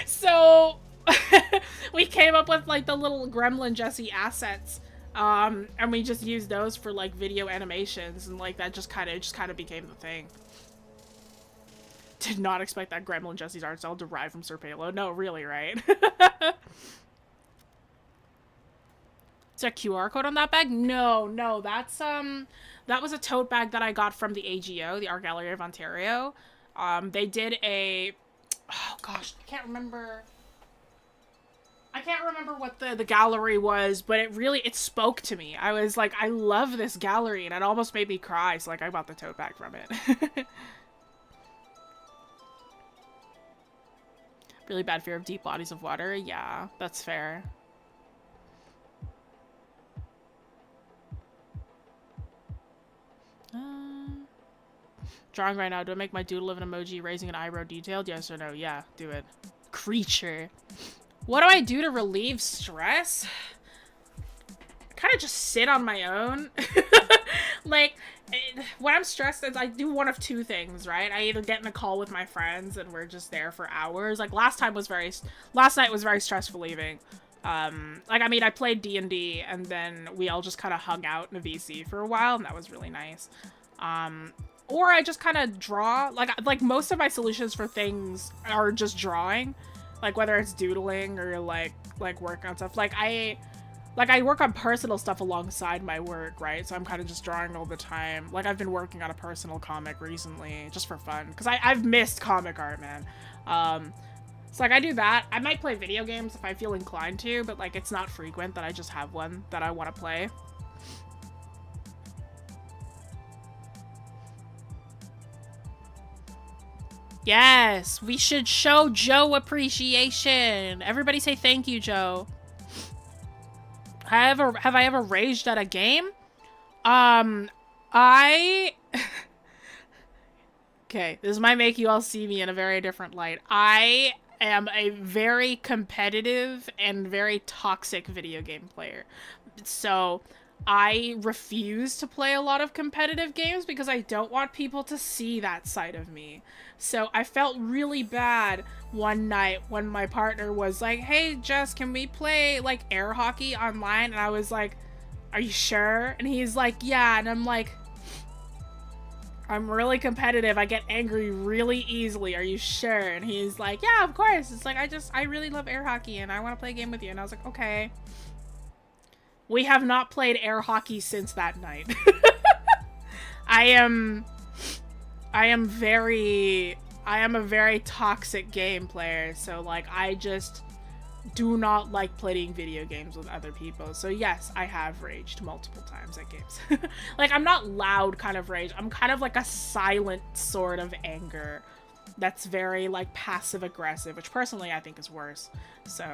So we came up with, like, the little Gremlin Jessie assets, and we just used those for, like, video animations, and, like, that just kind of became the thing. Did not expect that Gremlin Jessie's art style derived from Serpelo. No, really, right? Is there a QR code on that bag? No, that's that was a tote bag that I got from the AGO, the Art Gallery of Ontario. They did a, oh gosh, I can't remember what the gallery was, but it spoke to me. I was like, I love this gallery, and it almost made me cry, so, like, I bought the tote bag from it. Really bad fear of deep bodies of water. Yeah, that's fair. Drawing right now. Do I make my doodle of an emoji raising an eyebrow detailed? Yes or no? Yeah, do it. Creature. What do I do to relieve stress? Kind of just sit on my own. Like, when I'm stressed, I do one of two things, right? I either get in a call with my friends and we're just there for hours. Like, last night was very stress relieving. Like, I mean, I played D&D and then we all just kind of hung out in a VC for a while, and that was really nice. Or I just kind of draw. Like most of my solutions for things are just drawing. Like, whether it's doodling or, like working on stuff. Like, I work on personal stuff alongside my work, right? So I'm kind of just drawing all the time. Like, I've been working on a personal comic recently, just for fun. Because I've missed comic art, man. So, like, I do that. I might play video games if I feel inclined to, but, like, it's not frequent that I just have one that I want to play. Yes, we should show Joe appreciation. Everybody say thank you, Joe. Have I ever raged at a game? Okay, this might make you all see me in a very different light. I am a very competitive and very toxic video game player. So I refuse to play a lot of competitive games because I don't want people to see that side of me. So I felt really bad one night when my partner was like, hey, Jess, can we play, like, air hockey online? And I was like, are you sure? And he's like, yeah. And I'm like, I'm really competitive. I get angry really easily. Are you sure? And he's like, yeah, of course. It's like, I really love air hockey and I want to play a game with you. And I was like, okay. We have not played air hockey since that night. I am a very toxic game player, so, like, I just do not like playing video games with other people. So yes, I have raged multiple times at games. Like, I'm not loud kind of rage. I'm kind of like a silent sort of anger that's very, like, passive aggressive, which personally I think is worse. So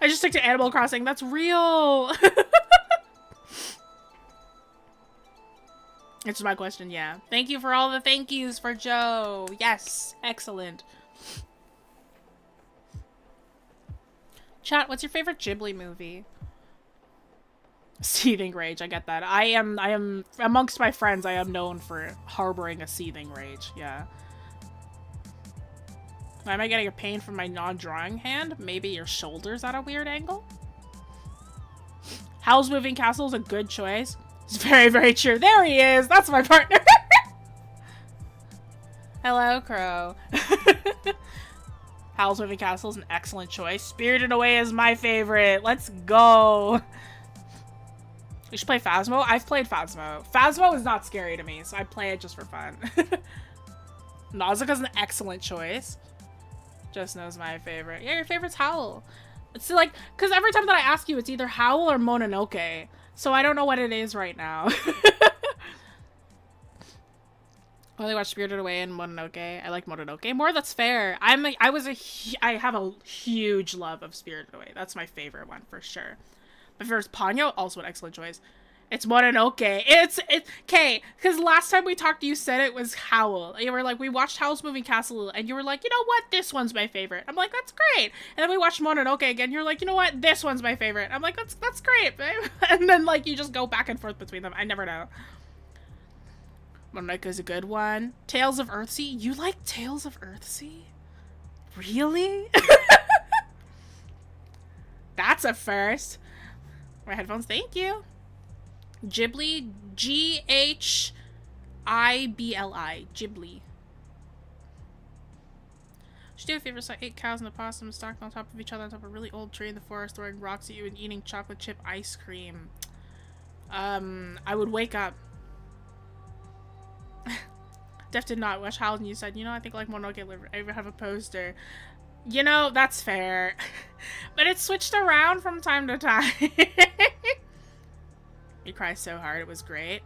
I just stick to Animal Crossing. That's real. Answers my question, yeah. Thank you for all the thank yous for Joe. Yes, excellent. Chat, what's your favorite Ghibli movie? Seething rage, I get that. I am amongst my friends, I am known for harboring a seething rage, yeah. Why am I getting a pain from my non-drawing hand? Maybe your shoulder's at a weird angle? Howl's Moving Castle is a good choice. It's very, very true. There he is! That's my partner! Hello, Crow. Howl's Moving Castle is an excellent choice. Spirited Away is my favorite. Let's go! We should play Phasmo? I've played Phasmo. Phasmo is not scary to me, so I play it just for fun. Nausicaa's an excellent choice. Just knows my favorite. Yeah, your favorite's Howl. It's like, because every time that I ask you, it's either Howl or Mononoke. So I don't know what it is right now. I only watch Spirited Away and Mononoke. I like Mononoke more. That's fair. I have a huge love of Spirited Away. That's my favorite one for sure. My favorite's Ponyo, also an excellent choice. It's Mononoke. It's okay, because last time we talked, you said it was Howl. You were like, we watched Howl's Moving Castle, and you were like, you know what? This one's my favorite. I'm like, that's great. And then we watched Mononoke again. You're like, you know what? This one's my favorite. I'm like, that's great, babe. And then, like, you just go back and forth between them. I never know. Mononoke's a good one. Tales of Earthsea? You like Tales of Earthsea? Really? That's a first. My headphones, thank you. Ghibli, Ghibli. Ghibli. Should do a favor, like 8 cows and a possum stacked on top of each other on top of a really old tree in the forest, throwing rocks at you and eating chocolate chip ice cream. I would wake up. Def did not watch Howl and you said, you know, I think like Mononoke I even have a poster. You know, that's fair. But it switched around from time to time. You cry so hard, it was great.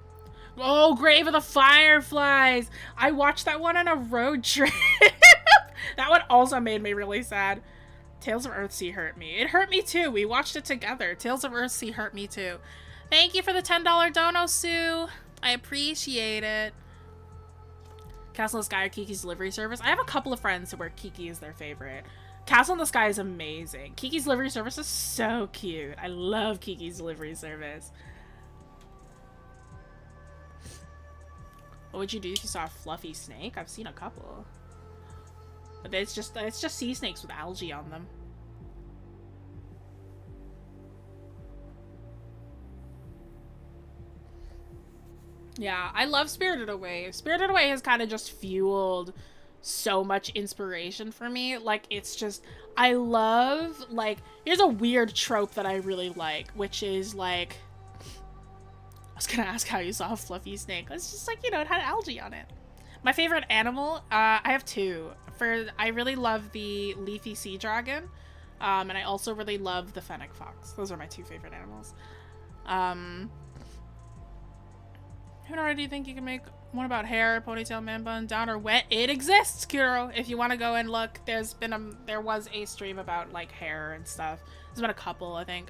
Oh, Grave of the Fireflies! I watched that one on a road trip. That one also made me really sad. Tales of Earthsea hurt me. It hurt me too. We watched it together. Tales of Earthsea hurt me too. Thank you for the $10 dono, Sue. I appreciate it. Castle in the Sky or Kiki's Delivery Service. I have a couple of friends who where Kiki is their favorite. Castle in the Sky is amazing. Kiki's Delivery Service is so cute. I love Kiki's Delivery Service. What would you do if you saw a fluffy snake? I've seen a couple. But it's just sea snakes with algae on them. Yeah, I love Spirited Away. Spirited Away has kind of just fueled so much inspiration for me. Like, it's just, I love, like, here's a weird trope that I really like, which is, like, I was gonna ask how you saw a fluffy snake. It's just like, you know, it had algae on it. My favorite animal, I have two. I really love the leafy sea dragon, and I also really love the fennec fox. Those are my two favorite animals. Who already do you think you can make one about hair, ponytail, man bun, down, or wet? It exists, Kuro. If you want to go and look, there was a stream about like hair and stuff. There's been a couple, I think.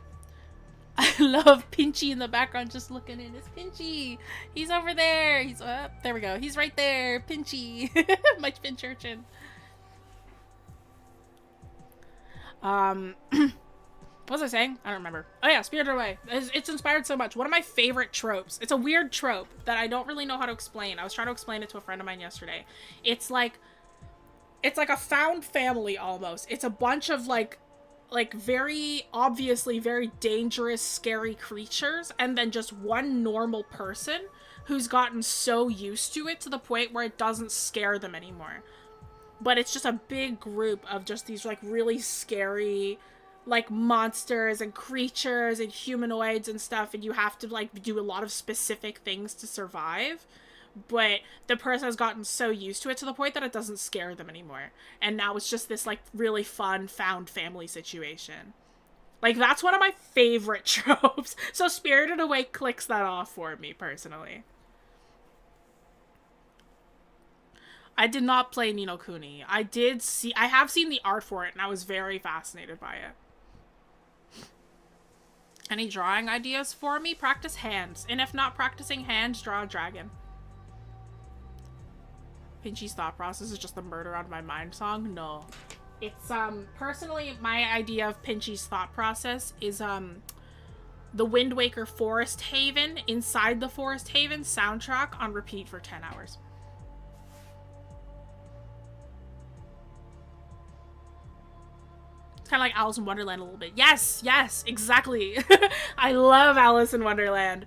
I love Pinchy in the background just looking in. It's Pinchy. He's over there. He's up. There we go. He's right there. Pinchy. My pinch urchin. What was I saying? I don't remember. Oh yeah, Spirited Away. It's inspired so much. One of my favorite tropes. It's a weird trope that I don't really know how to explain. I was trying to explain it to a friend of mine yesterday. It's like a found family almost. It's a bunch of like very obviously very dangerous, scary creatures, and then just one normal person who's gotten so used to it to the point where it doesn't scare them anymore. But it's just a big group of just these like really scary like monsters and creatures and humanoids and stuff, and you have to like do a lot of specific things to survive, but the person has gotten so used to it to the point that it doesn't scare them anymore. And now it's just this, like, really fun found family situation. Like, that's one of my favorite tropes. So Spirited Away clicks that off for me, personally. I did not play Ni no Kuni. I have seen the art for it, and I was very fascinated by it. Any drawing ideas for me? Practice hands. And if not practicing hands, draw a dragon. Pinchy's thought process is just the Murder on My Mind song? No. It's, personally, my idea of Pinchy's thought process is, the Wind Waker Forest Haven, Inside the Forest Haven soundtrack on repeat for 10 hours. It's kind of like Alice in Wonderland a little bit. Yes, yes, exactly. I love Alice in Wonderland.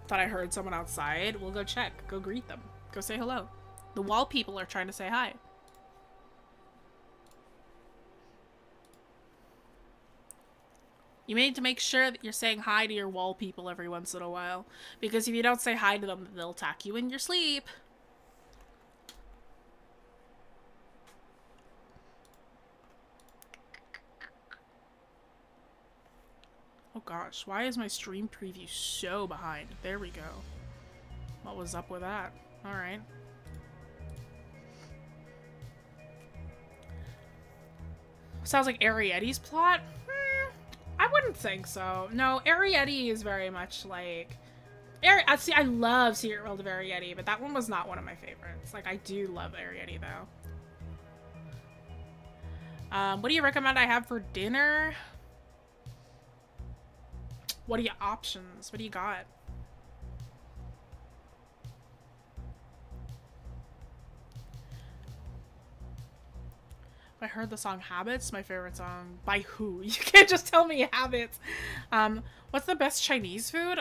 Thought I heard someone outside. We'll go check. Go greet them. Go say hello. The wall people are trying to say hi. You need to make sure that you're saying hi to your wall people every once in a while. Because if you don't say hi to them, they'll attack you in your sleep. Oh gosh, why is my stream preview so behind? There we go. What was up with that? Alright. Sounds like Arietti's plot? I wouldn't think so. No, Arietti is very much like... See, I love Secret World of Arietti, but that one was not one of my favorites. Like, I do love Arietti, though. What do you recommend I have for dinner? What are your options? What do you got? I heard the song Habits, my favorite song. By who? You can't just tell me Habits. What's the best Chinese food?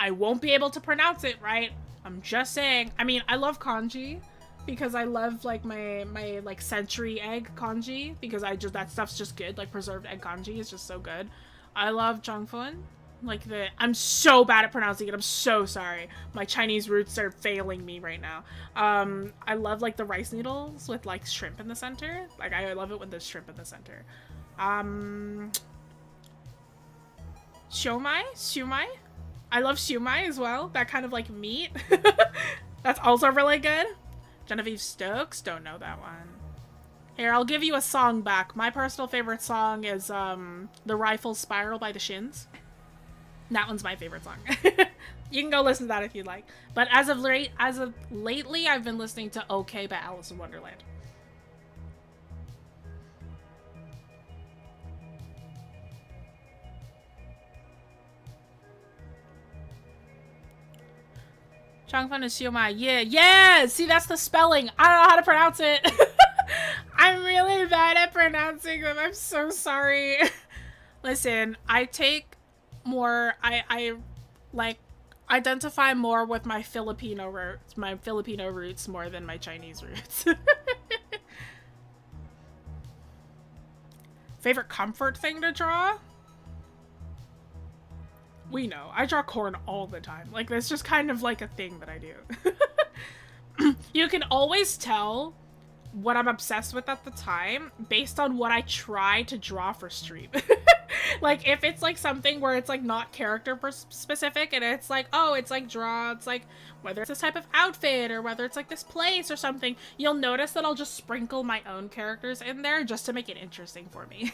I won't be able to pronounce it right. I'm just saying. I mean, I love kanji because I love like my like century egg kanji because that stuff's just good. Like preserved egg kanji is just so good. I love jangfun. Like I'm so bad at pronouncing it. I'm so sorry. My Chinese roots are failing me right now. I love like the rice noodles with like shrimp in the center. Like I love it when there's shrimp in the center. Shumai. I love shumai as well. That kind of like meat. That's also really good. Genevieve Stokes. Don't know that one. Here, I'll give you a song back. My personal favorite song is The Rifle Spiral by the Shins. That one's my favorite song. You can go listen to that if you'd like. But as of lately, I've been listening to Okay by Alice in Wonderland. Changfun is Xiaomai. Yeah! See, that's the spelling. I don't know how to pronounce it. I'm really bad at pronouncing them. I'm so sorry. Listen, I take more, I like identify more with my Filipino roots more than my Chinese roots. Favorite comfort thing to draw? We know. I draw corn all the time. Like, that's just kind of like a thing that I do. You can always tell what I'm obsessed with at the time based on what I try to draw for stream. Like, if it's like something where it's like not character specific and it's like, oh, it's like it's like whether it's this type of outfit or whether it's like this place or something, you'll notice that I'll just sprinkle my own characters in there just to make it interesting for me.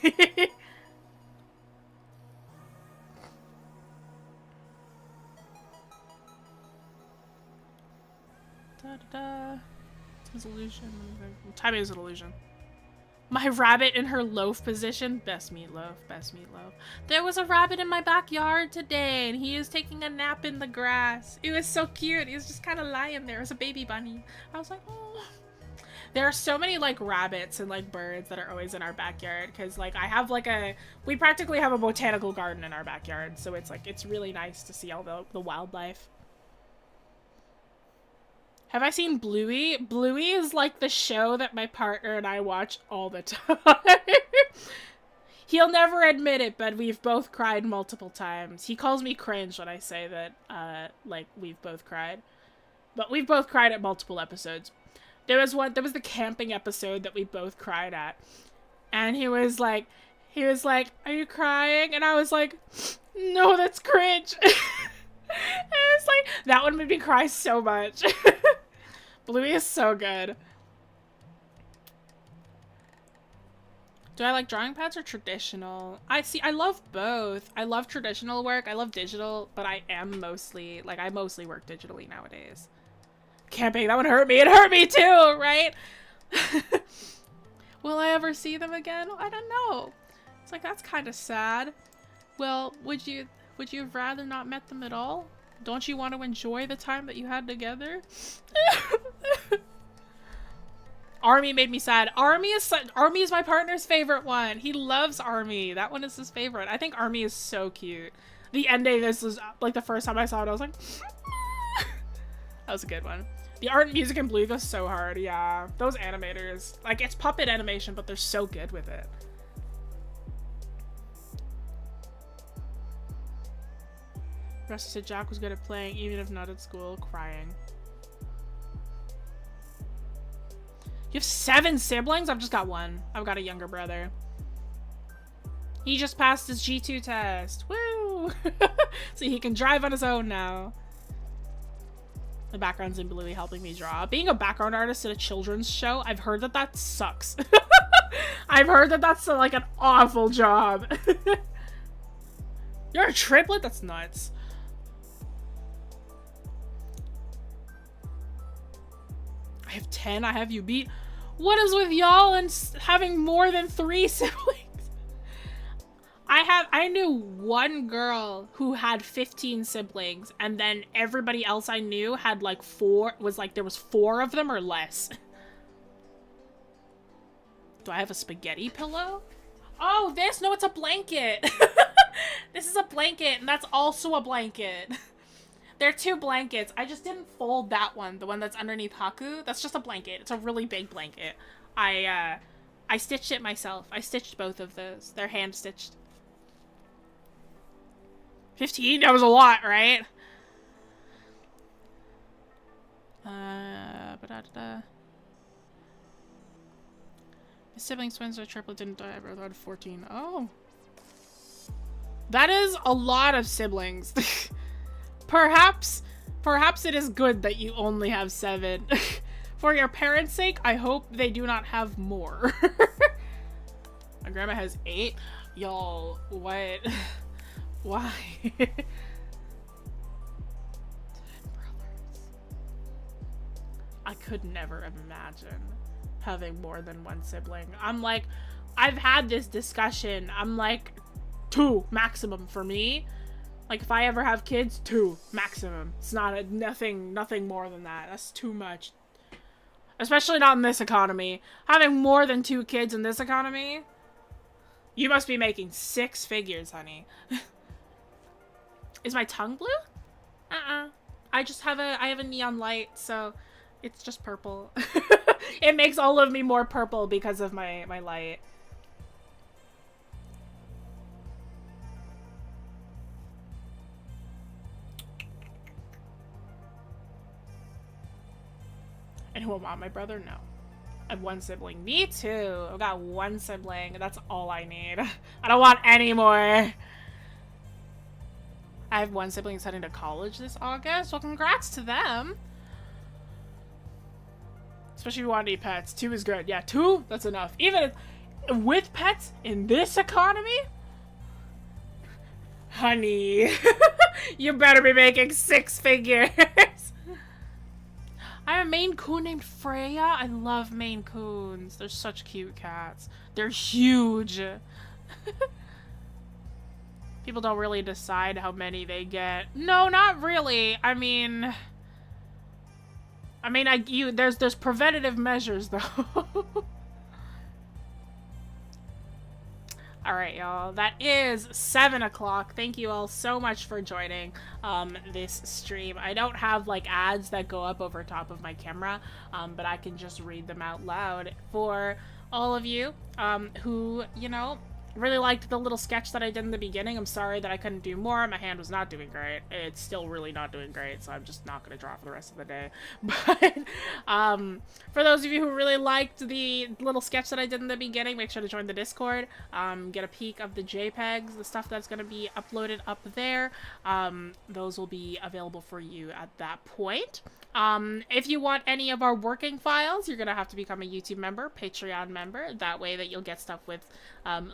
Da-da-da. It's an illusion. Time is an illusion. My rabbit in her loaf position. Best meatloaf. Best meatloaf. There was a rabbit in my backyard today, and he is taking a nap in the grass. It was so cute. He was just kind of lying there as a baby bunny. I was like, oh. There are so many, like, rabbits and, like, birds that are always in our backyard, because, like, we practically have a botanical garden in our backyard, so it's, like, it's really nice to see all the wildlife. Have I seen Bluey? Bluey is like the show that my partner and I watch all the time. He'll never admit it, but we've both cried multiple times. He calls me cringe when I say that, like, we've both cried. But we've both cried at multiple episodes. There was the camping episode that we both cried at. And he was like, are you crying? And I was like, no, that's cringe. And it's like, that one made me cry so much. Bluey is so good. Do I like drawing pads or traditional? I love both. I love traditional work. I love digital, but I mostly work digitally nowadays. Camping, that one hurt me. It hurt me too, right? Will I ever see them again? I don't know. It's like, that's kind of sad. Well, would you have rather not met them at all? Don't you want to enjoy the time that you had together? Army made me sad. Army is my partner's favorite one. He loves Army. That one is his favorite. I think Army is so cute. The ending, this was like the first time I saw it, I was like, that was a good one. The art and music in Blue goes so hard. Yeah, those animators, like, it's puppet animation, but they're so good with it. Rusty said Jack was good at playing, even if not at school. Crying. You have 7 siblings? I've just got one. I've got a younger brother. He just passed his G2 test. Woo! So he can drive on his own now. The background's in Bluey helping me draw. Being a background artist at a children's show, I've heard that sucks. I've heard that that's like an awful job. You're a triplet? That's nuts. I have 10. I have you beat. What is with y'all and having more than 3 siblings? I knew one girl who had 15 siblings, and then everybody else I knew had like 4, there was 4 of them or less. Do I have a spaghetti pillow? Oh, no, it's a blanket. This is a blanket, and that's also a blanket. There are 2 blankets. I just didn't fold that one, the one that's underneath Haku. That's just a blanket. It's a really big blanket. I stitched it myself. I stitched both of those. They're hand stitched. 15? That was a lot, right? My siblings, twins, or triplet didn't die. I both had 14. Oh. That is a lot of siblings. Perhaps it is good that you only have 7. For your parents' sake, I hope they do not have more. My grandma has 8. Y'all, what? Why? 10 brothers. I could never imagine having more than 1 sibling. I'm like, I've had this discussion. I'm like, 2 maximum for me. Like, if I ever have kids, 2 maximum. It's not nothing more than that. That's too much. Especially not in this economy. Having more than 2 kids in this economy, you must be making 6 figures, honey. Is my tongue blue? I just have a neon light, so it's just purple. It makes all of me more purple because of my light. And who am I? My brother? No. I have 1 sibling. Me too. I've got 1 sibling. That's all I need. I don't want any more. I have 1 sibling heading to college this August. Well, congrats to them. Especially if you want to eat pets. 2 is good. Yeah, 2? That's enough. Even with pets in this economy? Honey. You better be making 6 figures. I have a Maine Coon named Freya. I love Maine Coons. They're such cute cats. They're huge. People don't really decide how many they get. No, not really. I mean, there's preventative measures though. All right, y'all. That is 7 o'clock. Thank you all so much for joining this stream. I don't have like ads that go up over top of my camera, but I can just read them out loud for all of you who, you know, Really liked the little sketch that I did in the beginning. I'm sorry that I couldn't do more. My hand was not doing great. It's still really not doing great, so I'm just not going to draw for the rest of the day. But for those of you who really liked the little sketch that I did in the beginning, make sure to join the Discord. Get a peek of the JPEGs, the stuff that's going to be uploaded up there. Those will be available for you at that point. If you want any of our working files, you're going to have to become a YouTube member, Patreon member. That way that you'll get stuff with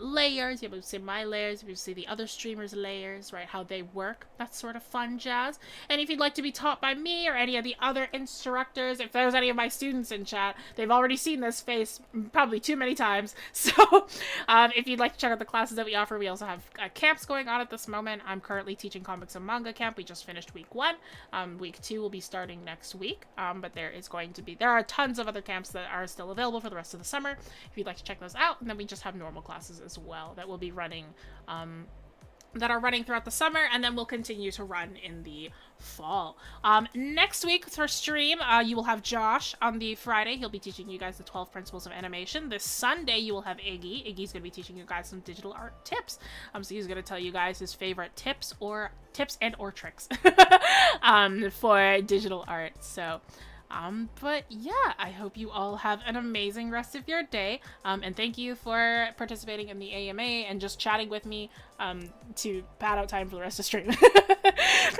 layers. You'll be able to see my layers. You'll be able to see the other streamers' layers, right? How they work. That sort of fun jazz. And if you'd like to be taught by me or any of the other instructors, if there's any of my students in chat, they've already seen this face probably too many times. So if you'd like to check out the classes that we offer, we also have camps going on at this moment. I'm currently teaching comics and manga camp. We just finished week 1. Week 2 will be starting next week. But there are tons of other camps that are still available for the rest of the summer if you'd like to check those out. And then we just have normal classes as well that will be running that are running throughout the summer, and then we'll continue to run in the fall. Next week for stream, you will have Josh on the Friday. He'll be teaching you guys the 12 principles of animation. This Sunday, you will have Iggy. Iggy's going to be teaching you guys some digital art tips. So he's going to tell you guys his favorite tips and or tricks for digital art. So but yeah, I hope you all have an amazing rest of your day. And thank you for participating in the AMA and just chatting with me, to pad out time for the rest of the stream.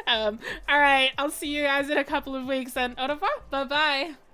All right, I'll see you guys in a couple of weeks, and au revoir. Bye-bye.